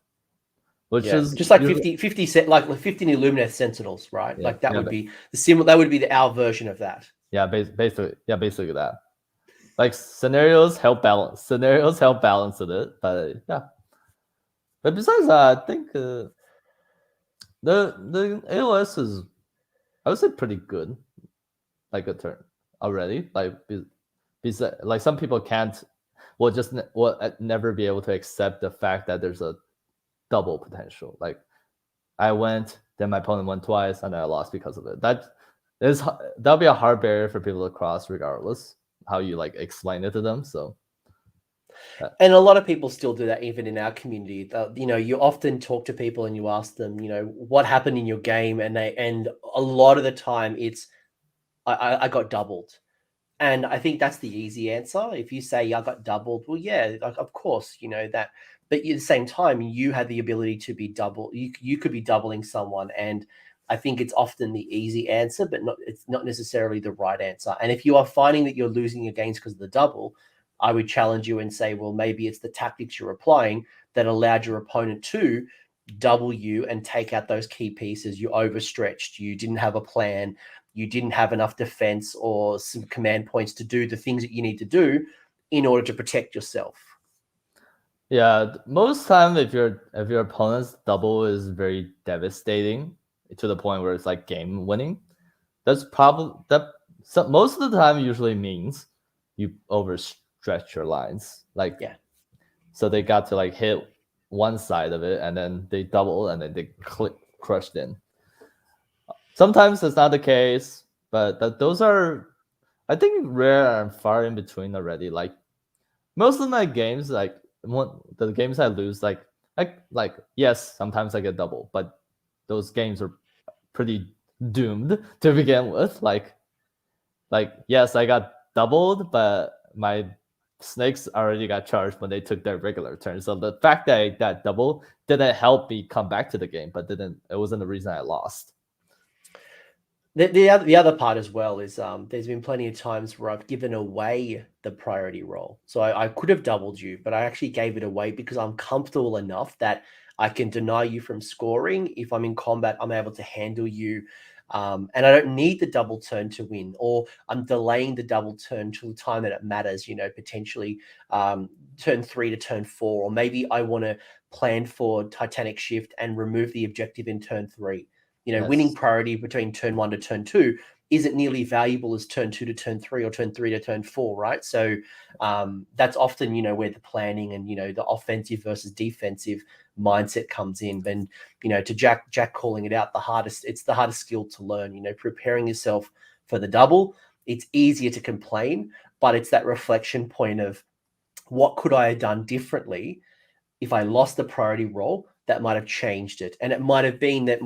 Which is just like 50 set, like 15 Illumineth Sentinels, right? Like that would be that would be our version of that. Yeah, basically that. Like scenarios help balance it, but yeah. But besides that, I think the AOS is, I would say, pretty good. Like a turn already. Like some people will never be able to accept the fact that there's a double potential. Like I went, then my opponent went twice, and I lost because of it. That'll be a hard barrier for people to cross, regardless how you like explain it to them. So, and a lot of people still do that, even in our community. You often talk to people and you ask them, what happened in your game, and a lot of the time it's, I got doubled. And I think that's the easy answer. If you say I got doubled, well, yeah, of course, that. But at the same time, you had the ability to be double. You could be doubling someone, and I think it's often the easy answer, but it's not necessarily the right answer. And if you are finding that you're losing your games because of the double, I would challenge you and say, well, maybe it's the tactics you're applying that allowed your opponent to double you and take out those key pieces. You overstretched. You didn't have a plan. You didn't have enough defense or some command points to do the things that you need to do in order to protect yourself. Yeah, most time if your opponent's double is very devastating to the point where it's like game winning, that's probably most of the time usually means you overstretch your lines. Like so they got to like hit one side of it and then they double and then they crushed in. Sometimes it's not the case, but those are, I think, rare and far in between already. Like most of my games, like the games I lose, like yes, sometimes I get double, but those games are pretty doomed to begin with. Like yes, I got doubled, but my snakes already got charged when they took their regular turn. So the fact that I got double didn't help me come back to the game, but it wasn't the reason I lost. The other part as well is there's been plenty of times where I've given away the priority roll. So I could have doubled you, but I actually gave it away because I'm comfortable enough that I can deny you from scoring. If I'm in combat, I'm able to handle you. And I don't need the double turn to win, or I'm delaying the double turn till the time that it matters, potentially turn 3 to turn 4, or maybe I want to plan for Titanic Shift and remove the objective in turn 3. Winning Yes. priority between turn 1 to turn 2 isn't nearly valuable as turn 2 to turn 3 or turn 3 to turn 4, right? So that's often, where the planning and, the offensive versus defensive mindset comes in. And, to Jack calling it out, it's the hardest skill to learn, preparing yourself for the double. It's easier to complain, but it's that reflection point of what could I have done differently if I lost the priority roll that might have changed it. And it might have been that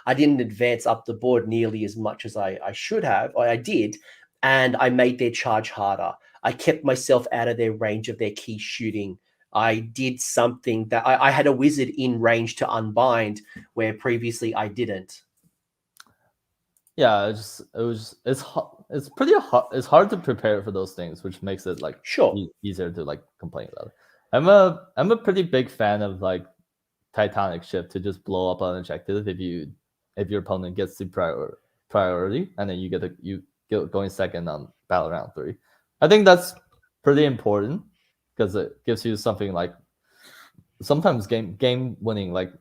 I didn't advance up the board nearly as much as I should have, or I did, and I made their charge harder. I kept myself out of their range of their key shooting. I did something that I had a wizard in range to unbind where previously I didn't. Yeah, it's pretty hard. It's hard to prepare for those things, which makes it like Sure. easier to like complain about it. I'm a pretty big fan of like Titanic Shift to just blow up an objective if your opponent gets the priority, and then you get going second on battle round 3. I think that's pretty important because it gives you something like sometimes game winning. Like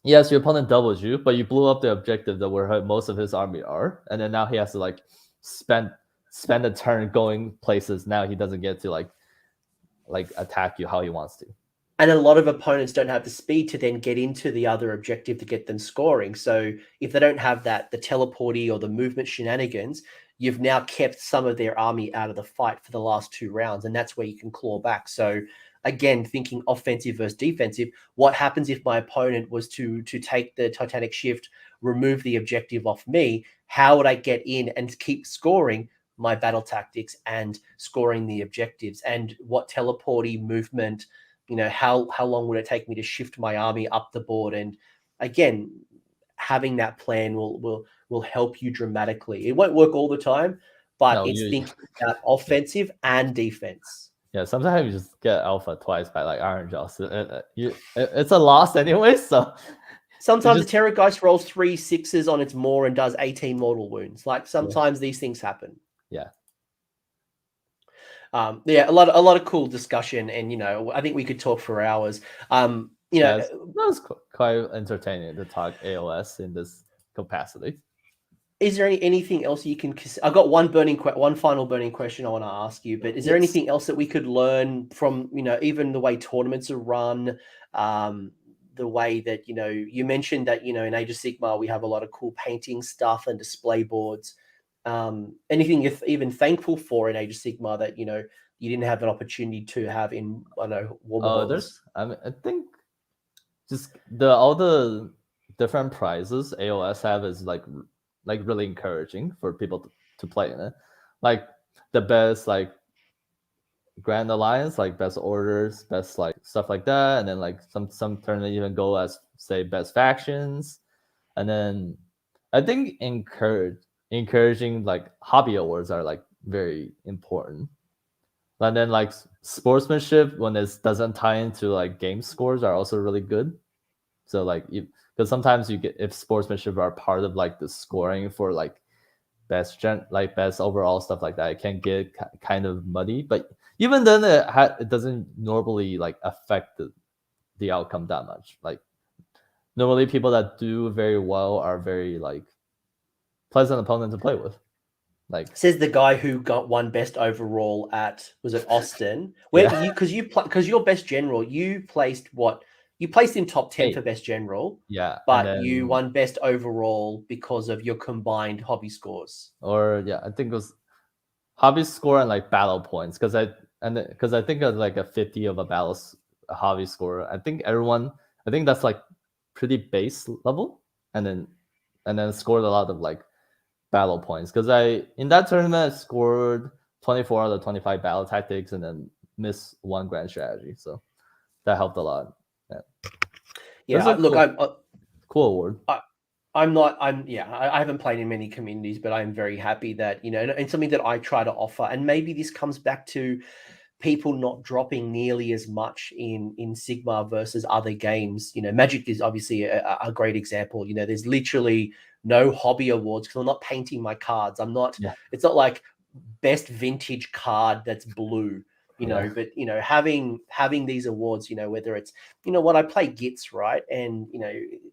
yes, your opponent doubles you, but you blew up the objective that where most of his army are, and then now he has to like spend a turn going places. Now he doesn't get to like attack you how he wants to. And a lot of opponents don't have the speed to then get into the other objective to get them scoring. So if they don't have the teleporty or the movement shenanigans, you've now kept some of their army out of the fight for the last 2 rounds, and that's where you can claw back. So again, thinking offensive versus defensive, what happens if my opponent was to take the Titanic Shift, remove the objective off me? How would I get in and keep scoring my battle tactics and scoring the objectives? And what teleporty movement, how long would it take me to shift my army up the board? And again, having that plan will help you dramatically. It won't work all the time, but it's thinking about offensive and defense. Yeah, sometimes you just get alpha twice by like Iron Jaws. It's a loss anyway, so sometimes the Terrorgeist rolls 3 6s on its maw and does 18 mortal wounds. Like sometimes these things happen. Yeah. A lot of cool discussion, and I think we could talk for hours. That was quite entertaining to talk AOS in this capacity. Is there anything else you can? I've got one final burning question I want to ask you. But is there anything else that we could learn from even the way tournaments are run, the way that you mentioned that in Age of Sigmar we have a lot of cool painting stuff and display boards. Anything you're even thankful for in Age of Sigmar that you didn't have an opportunity to have in Warhammer? I think just all the different prizes AOS have is like really encouraging for people to play in it. Like the best like Grand Alliance, like best orders, best like stuff like that, and then like some tournament even go as say best factions, and then I think encouraging like hobby awards are like very important. And then like sportsmanship when it doesn't tie into like game scores are also really good. So like because sometimes you get if sportsmanship are part of like the scoring for like best overall stuff like that, it can get kind of muddy. But even then, it doesn't normally like affect the outcome that much. Like normally, people that do very well are very like pleasant opponent to play with. Like says the guy who won best overall at was it Austin? Where because you're best general, you placed what? You placed in top 10 for best general. Yeah. But you won best overall because of your combined hobby scores. Or I think it was hobby score and like battle points, because and because I think like a 50 of a battle a hobby score, I think that's like pretty base level, and then scored a lot of like battle points, because in that tournament I scored 24 out of 25 battle tactics and then missed one grand strategy, so that helped a lot. Yeah, That's a look, cool award. I haven't played in many communities, but I'm very happy that, and something that I try to offer, and maybe this comes back to people not dropping nearly as much in Sigma versus other games. Magic is obviously a great example. There's literally no hobby awards because I'm not painting my cards. It's not like best vintage card that's blue. But having these awards, whether it's, I play Gits, right? And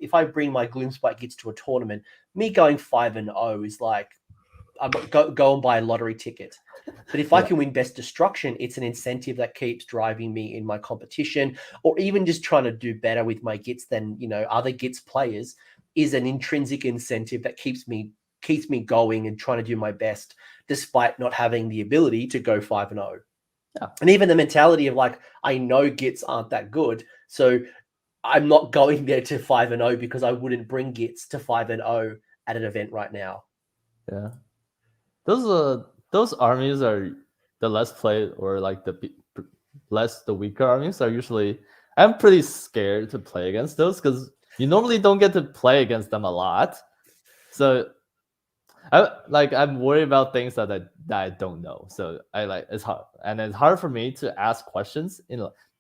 if I bring my Gloomspite Gits to a tournament, me going 5-0 is like, I'm go and buy a lottery ticket. But if I can win best destruction, it's an incentive that keeps driving me in my competition, or even just trying to do better with my Gits than other Gits players is an intrinsic incentive that keeps me going and trying to do my best despite not having the ability to go 5-0. Yeah. And even the mentality of like, I know Gits aren't that good, so I'm not going there to 5-0 because I wouldn't bring Gits to 5-0 at an event right now. Yeah, those armies are the less played, or like the weaker armies are usually. I'm pretty scared to play against those because you normally don't get to play against them a lot. So I'm worried about things that I don't know. So it's hard, and it's hard for me to ask questions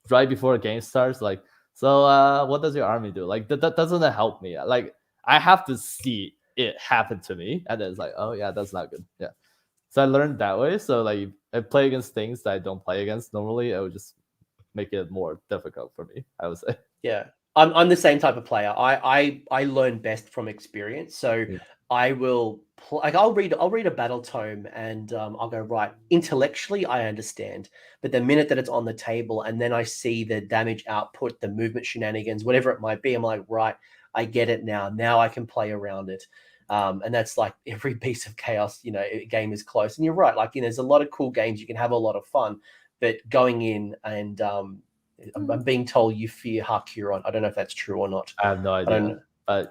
right before a game starts. Like, so what does your army do? Like that doesn't help me. Like I have to see it happen to me, and then it's like, oh yeah, that's not good. Yeah. So I learned that way. So like I play against things that I don't play against normally, I would just make it more difficult for me, I would say. Yeah. I'm the same type of player. I learn best from experience. So I will I'll read a battle tome and I'll go, right, intellectually I understand, but the minute that it's on the table and then I see the damage output, the movement shenanigans, whatever it might be, I'm like, right, I get it now. Now I can play around it. And that's like every piece of chaos, game is close. And you're right, like, there's a lot of cool games, you can have a lot of fun, but going in and I'm being told you fear Harkuron. I don't know if that's true or not. I have no idea. I don't know.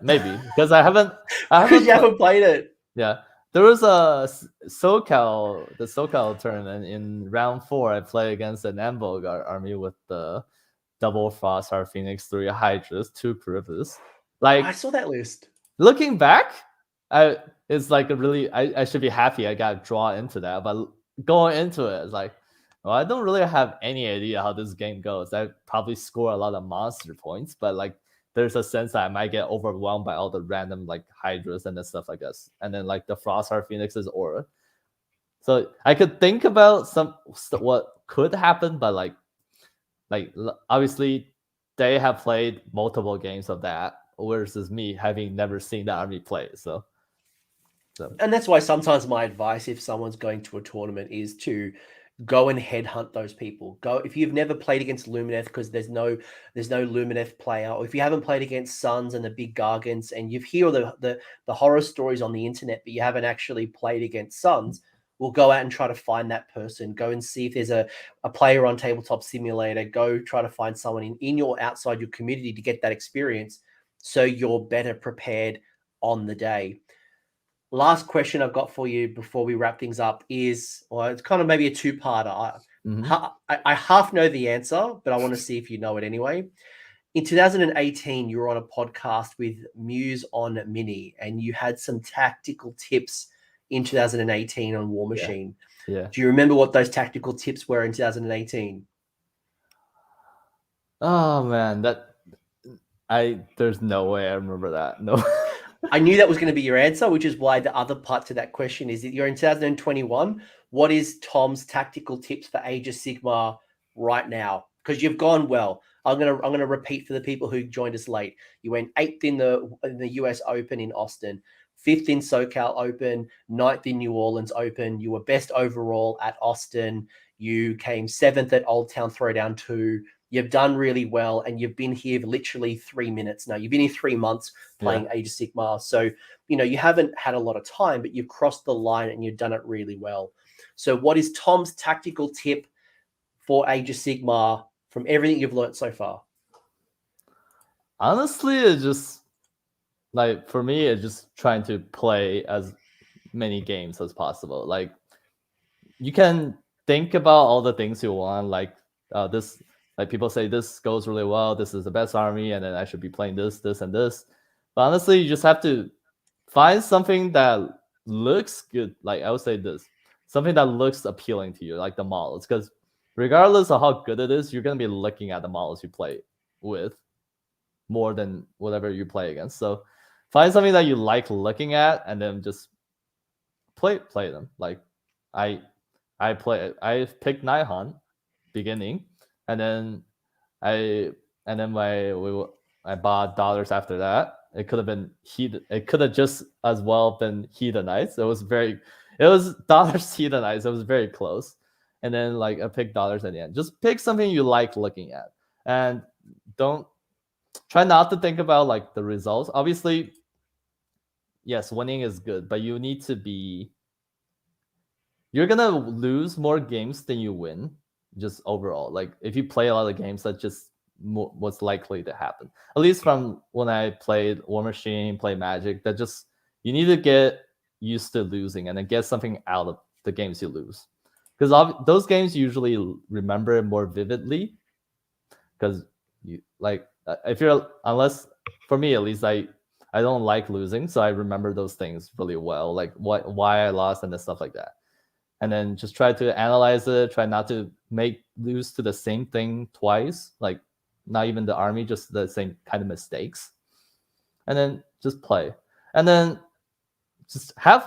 Maybe because I haven't Because you haven't played it. Yeah, there was the SoCal tournament in round 4. I played against an Ambolg army with the double Frostheart Phoenix, 3 Hydras, 2 Charybdis. Like, I saw that list. Looking back, it's like I should be happy I got drawn into that. But going into it, it's like, well, I don't really have any idea how this game goes. I probably score a lot of monster points, but like there's a sense that I might get overwhelmed by all the random like Hydras and the stuff like this, and then like the Frostheart Phoenix's aura. So I could think about what could happen, but like obviously they have played multiple games of that versus me having never seen that army play. So and that's why sometimes my advice, if someone's going to a tournament, is to go and headhunt those people. Go if you've never played against Lumineth, because there's no Lumineth player, or if you haven't played against Suns and the big Gargants, and you've heard the horror stories on the internet, but you haven't actually played against Suns, we'll go out and try to find that person. Go and see if there's a player on Tabletop Simulator. Go try to find someone in your outside your community to get that experience, so you're better prepared on the day. Last question I've got for you before we wrap things up is, well, it's kind of maybe a two-parter. I half know the answer, but I want to see if you know it anyway. In 2018, you were on a podcast with Muse on Mini, and you had some tactical tips in 2018 on War Machine. Yeah. Do you remember what those tactical tips were in 2018? Oh man, there's no way I remember that. No. I knew that was going to be your answer, which is why the other part to that question is that you're in 2021. What is Tom's tactical tips for Age of Sigmar right now? Because you've gone well. I'm gonna repeat for the people who joined us late. You went 8th in the US Open in Austin, 5th in SoCal Open, 9th in New Orleans Open. You were best overall at Austin. You came 7th at Old Town Throwdown 2. You've done really well, and you've been here literally 3 minutes now. You've been here 3 months playing Age of Sigmar. So, you haven't had a lot of time, but you've crossed the line and you've done it really well. So what is Tom's tactical tip for Age of Sigmar from everything you've learned so far? Honestly, it's just like for me, it's just trying to play as many games as possible. Like you can think about all the things you want, like this. Like people say this goes really well. This is the best army, and then I should be playing this, this, and this. But honestly, you just have to find something that looks good. Like I would say this, something that looks appealing to you, like the models. Because regardless of how good it is, you're gonna be looking at the models you play with more than whatever you play against. So find something that you like looking at, and then just play them. Like I picked Nihon beginning, and then I bought dollars after that. It could have been It could have just as well been Hedonites. It was dollars Hedonites. It was very close. And then like I picked dollars at the end. Just pick something you like looking at, and don't try not to think about like the results. Obviously, yes, winning is good, but you need to be. You're gonna lose more games than you win, just overall. Like if you play a lot of games, that's just what's likely to happen. At least from when I played War Machine, play Magic, that just you need to get used to losing and then get something out of the games you lose. Because those games you usually remember more vividly. Because you like unless for me at least I don't like losing, so I remember those things really well, like why I lost and stuff like that. And then just try to analyze it, try not to lose to the same thing twice, like not even the army, just the same kind of mistakes. And then just play. And then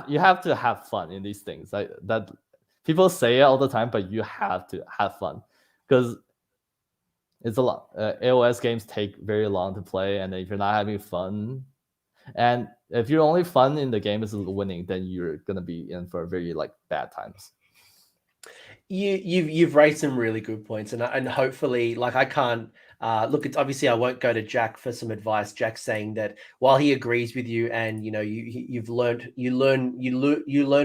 you have to have fun in these things. Like that people say it all the time, but you have to have fun. Because it's a lot. AOS games take very long to play, and if you're not having fun, and if your only fun in the game is winning, then you're gonna be in for very like bad times. You've raised some really good points, and hopefully, like I can't look. It's obviously I won't go to Jack for some advice. Jack's saying that while he agrees with you, and you learn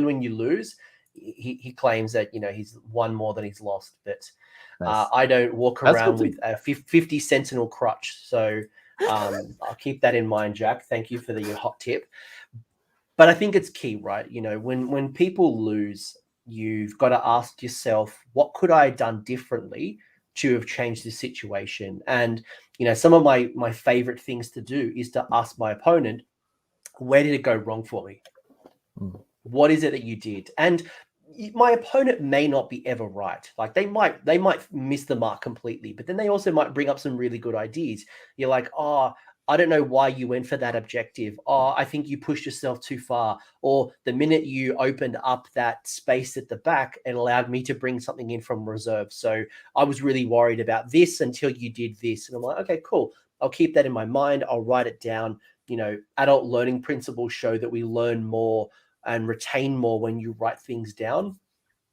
when you lose. He claims that he's won more than he's lost, but nice. I don't walk around with a 50 Sentinel crutch, so I'll keep that in mind, Jack. Thank you for the hot tip. But I think it's key, right? When people lose, you've got to ask yourself, what could I have done differently to have changed the situation? And some of my favorite things to do is to ask my opponent, where did it go wrong for me? What is it that you did? And my opponent may not be ever right. Like they might miss the mark completely, but then they also might bring up some really good ideas. You're like, oh, I don't know why you went for that objective. Oh, I think you pushed yourself too far. Or the minute you opened up that space at the back, it allowed me to bring something in from reserve. So I was really worried about this until you did this. And I'm like, okay, cool. I'll keep that in my mind. I'll write it down. Adult learning principles show that we learn more and retain more when you write things down.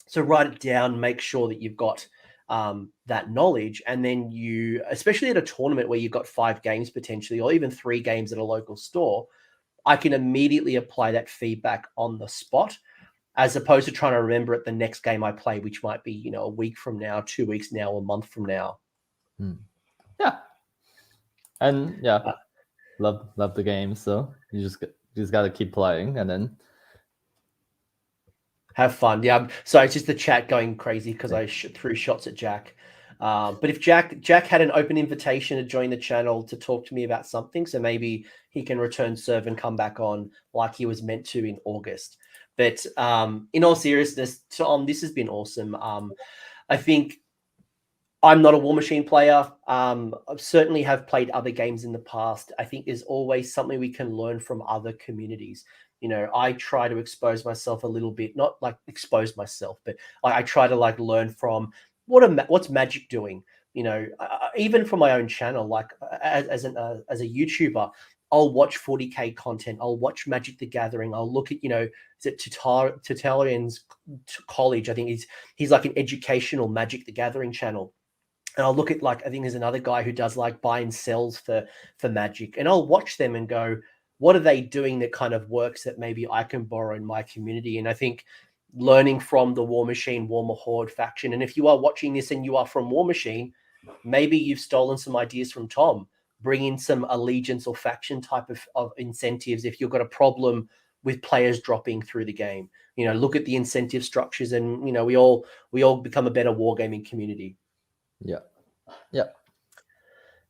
So write it down, make sure that you've got that knowledge. And then you, especially at a tournament where you've got 5 games potentially, or even 3 games at a local store, I can immediately apply that feedback on the spot, as opposed to trying to remember it the next game I play, which might be, a week from now, 2 weeks now, a month from now. Yeah. And yeah, love the game. So you just got to keep playing and then have fun. Yeah. So it's just the chat going crazy because I threw shots at Jack. But if Jack had an open invitation to join the channel to talk to me about something, so maybe he can return serve and come back on like he was meant to in August. But in all seriousness, Tom, this has been awesome. I think I'm not a War Machine player. I certainly have played other games in the past. I think there's always something we can learn from other communities. I try to expose myself a little bit, not like expose myself, but I try to like learn from what's Magic doing. Even from my own channel, like as a YouTuber, I'll watch 40K content. I'll watch Magic the Gathering. I'll look at, is it Tutalian's College? I think he's like an educational Magic the Gathering channel. And I'll look at I think there's another guy who does like buy and sells for Magic. And I'll watch them and go, what are they doing that kind of works that maybe I can borrow in my community? And I think learning from the War Machine, Warmer Horde faction. And if you are watching this and you are from War Machine, maybe you've stolen some ideas from Tom. Bring in some allegiance or faction type of incentives if you've got a problem with players dropping through the game. Look at the incentive structures, and we all become a better wargaming community. Yeah.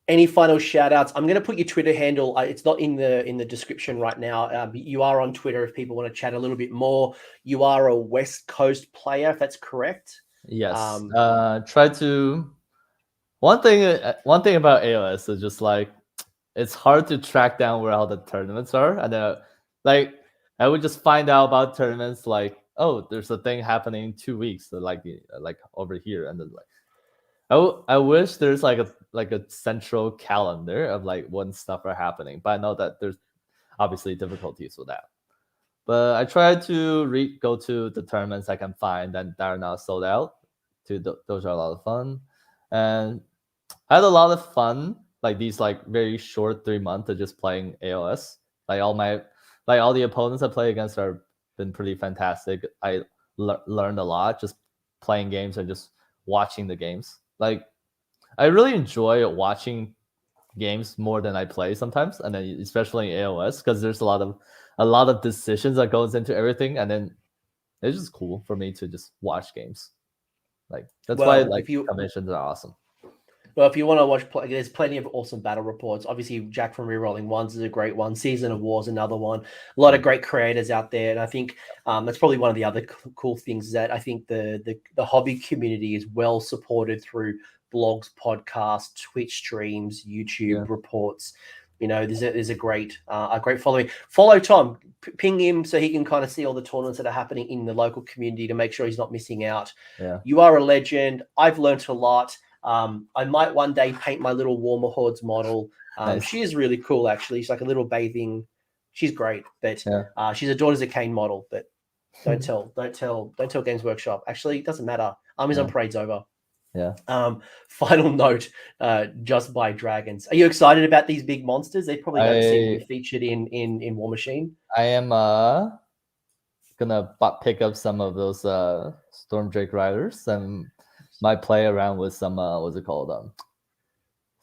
Any final shout outs? I'm going to put your Twitter handle. It's not in the description right now. You are on Twitter if people want to chat a little bit more. You are a West Coast player, if that's correct. Yes. Try to. One thing about AOS is just like it's hard to track down where all the tournaments are, and I would just find out about tournaments like, oh, there's a thing happening in 2 weeks, so like over here, and then I wish there's like a central calendar of like when stuff are happening, but I know that there's obviously difficulties with that. But I try to go to the tournaments I can find and that are not sold out. Those are a lot of fun, and I had a lot of fun like these like very short 3 months of just playing AOS. Like all the opponents I play against are been pretty fantastic. I learned a lot just playing games and just watching the games. Like I really enjoy watching games more than I play sometimes, and then especially in AOS because there's a lot of decisions that goes into everything, and then it's just cool for me to just watch games. Like that's why conventions are awesome. Well, if you want to watch, there's plenty of awesome battle reports. Obviously, Jack from Rerolling Ones is a great one. Season of War is another one. A lot of great creators out there, and I think that's probably one of the other cool things is that I think the hobby community is well supported through blogs, podcasts, Twitch streams, YouTube reports. There's a great following. Follow Tom, ping him so he can kind of see all the tournaments that are happening in the local community to make sure he's not missing out. Yeah, you are a legend. I've learned a lot. I might one day paint my little Warmer Hordes model. Nice. She is really cool, actually. She's like a little bathing. She's great, but she's a Daughters of Cain model. But don't tell Games Workshop. Actually, it doesn't matter. Armies on Parade's over. Yeah. Final note. Just by dragons. Are you excited about these big monsters? They probably don't seem to be featured in War Machine. I am gonna pick up some of those Stormdrake Riders and might play around with some what's it called?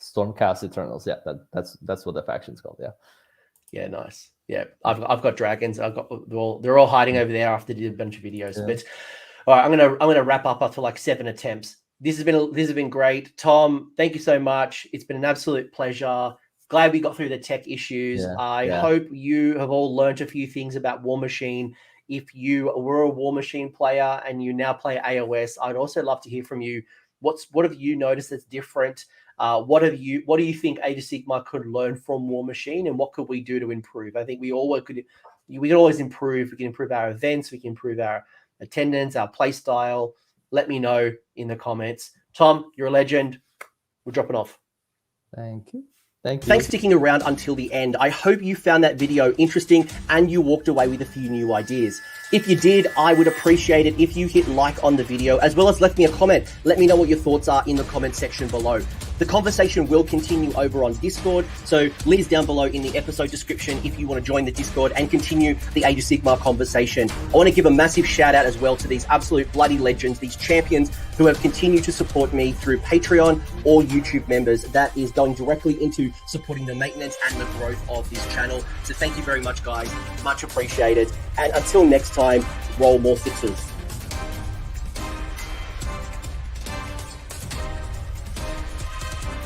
Stormcast Eternals. Yeah, that's what the faction's called. Yeah, nice. Yeah, I've got dragons. They're all hiding over there after they did a bunch of videos. But all right, I'm gonna wrap up after like 7 attempts. This has been great. Tom, thank you so much. It's been an absolute pleasure. Glad we got through the tech issues. I hope you have all learned a few things about War Machine. If you were a War Machine player and you now play AOS, I'd also love to hear from you. What have you noticed that's different? What do you think Age of Sigmar could learn from War Machine, and what could we do to improve? I think we could always improve. We can improve our events. We can improve our attendance, our play style. Let me know in the comments. Tom, you're a legend. We're dropping off. Thank you. Thanks for sticking around until the end. I hope you found that video interesting and you walked away with a few new ideas. If you did, I would appreciate it if you hit like on the video, as well as left me a comment. Let me know what your thoughts are in the comment section below. The conversation will continue over on Discord, so link is down below in the episode description if you want to join the Discord and continue the Age of Sigmar conversation. I want to give a massive shout out as well to these absolute bloody legends, these champions who have continued to support me through Patreon or YouTube members. That is going directly into supporting the maintenance and the growth of this channel. So thank you very much, guys. Much appreciated. And until next time, roll more sixes.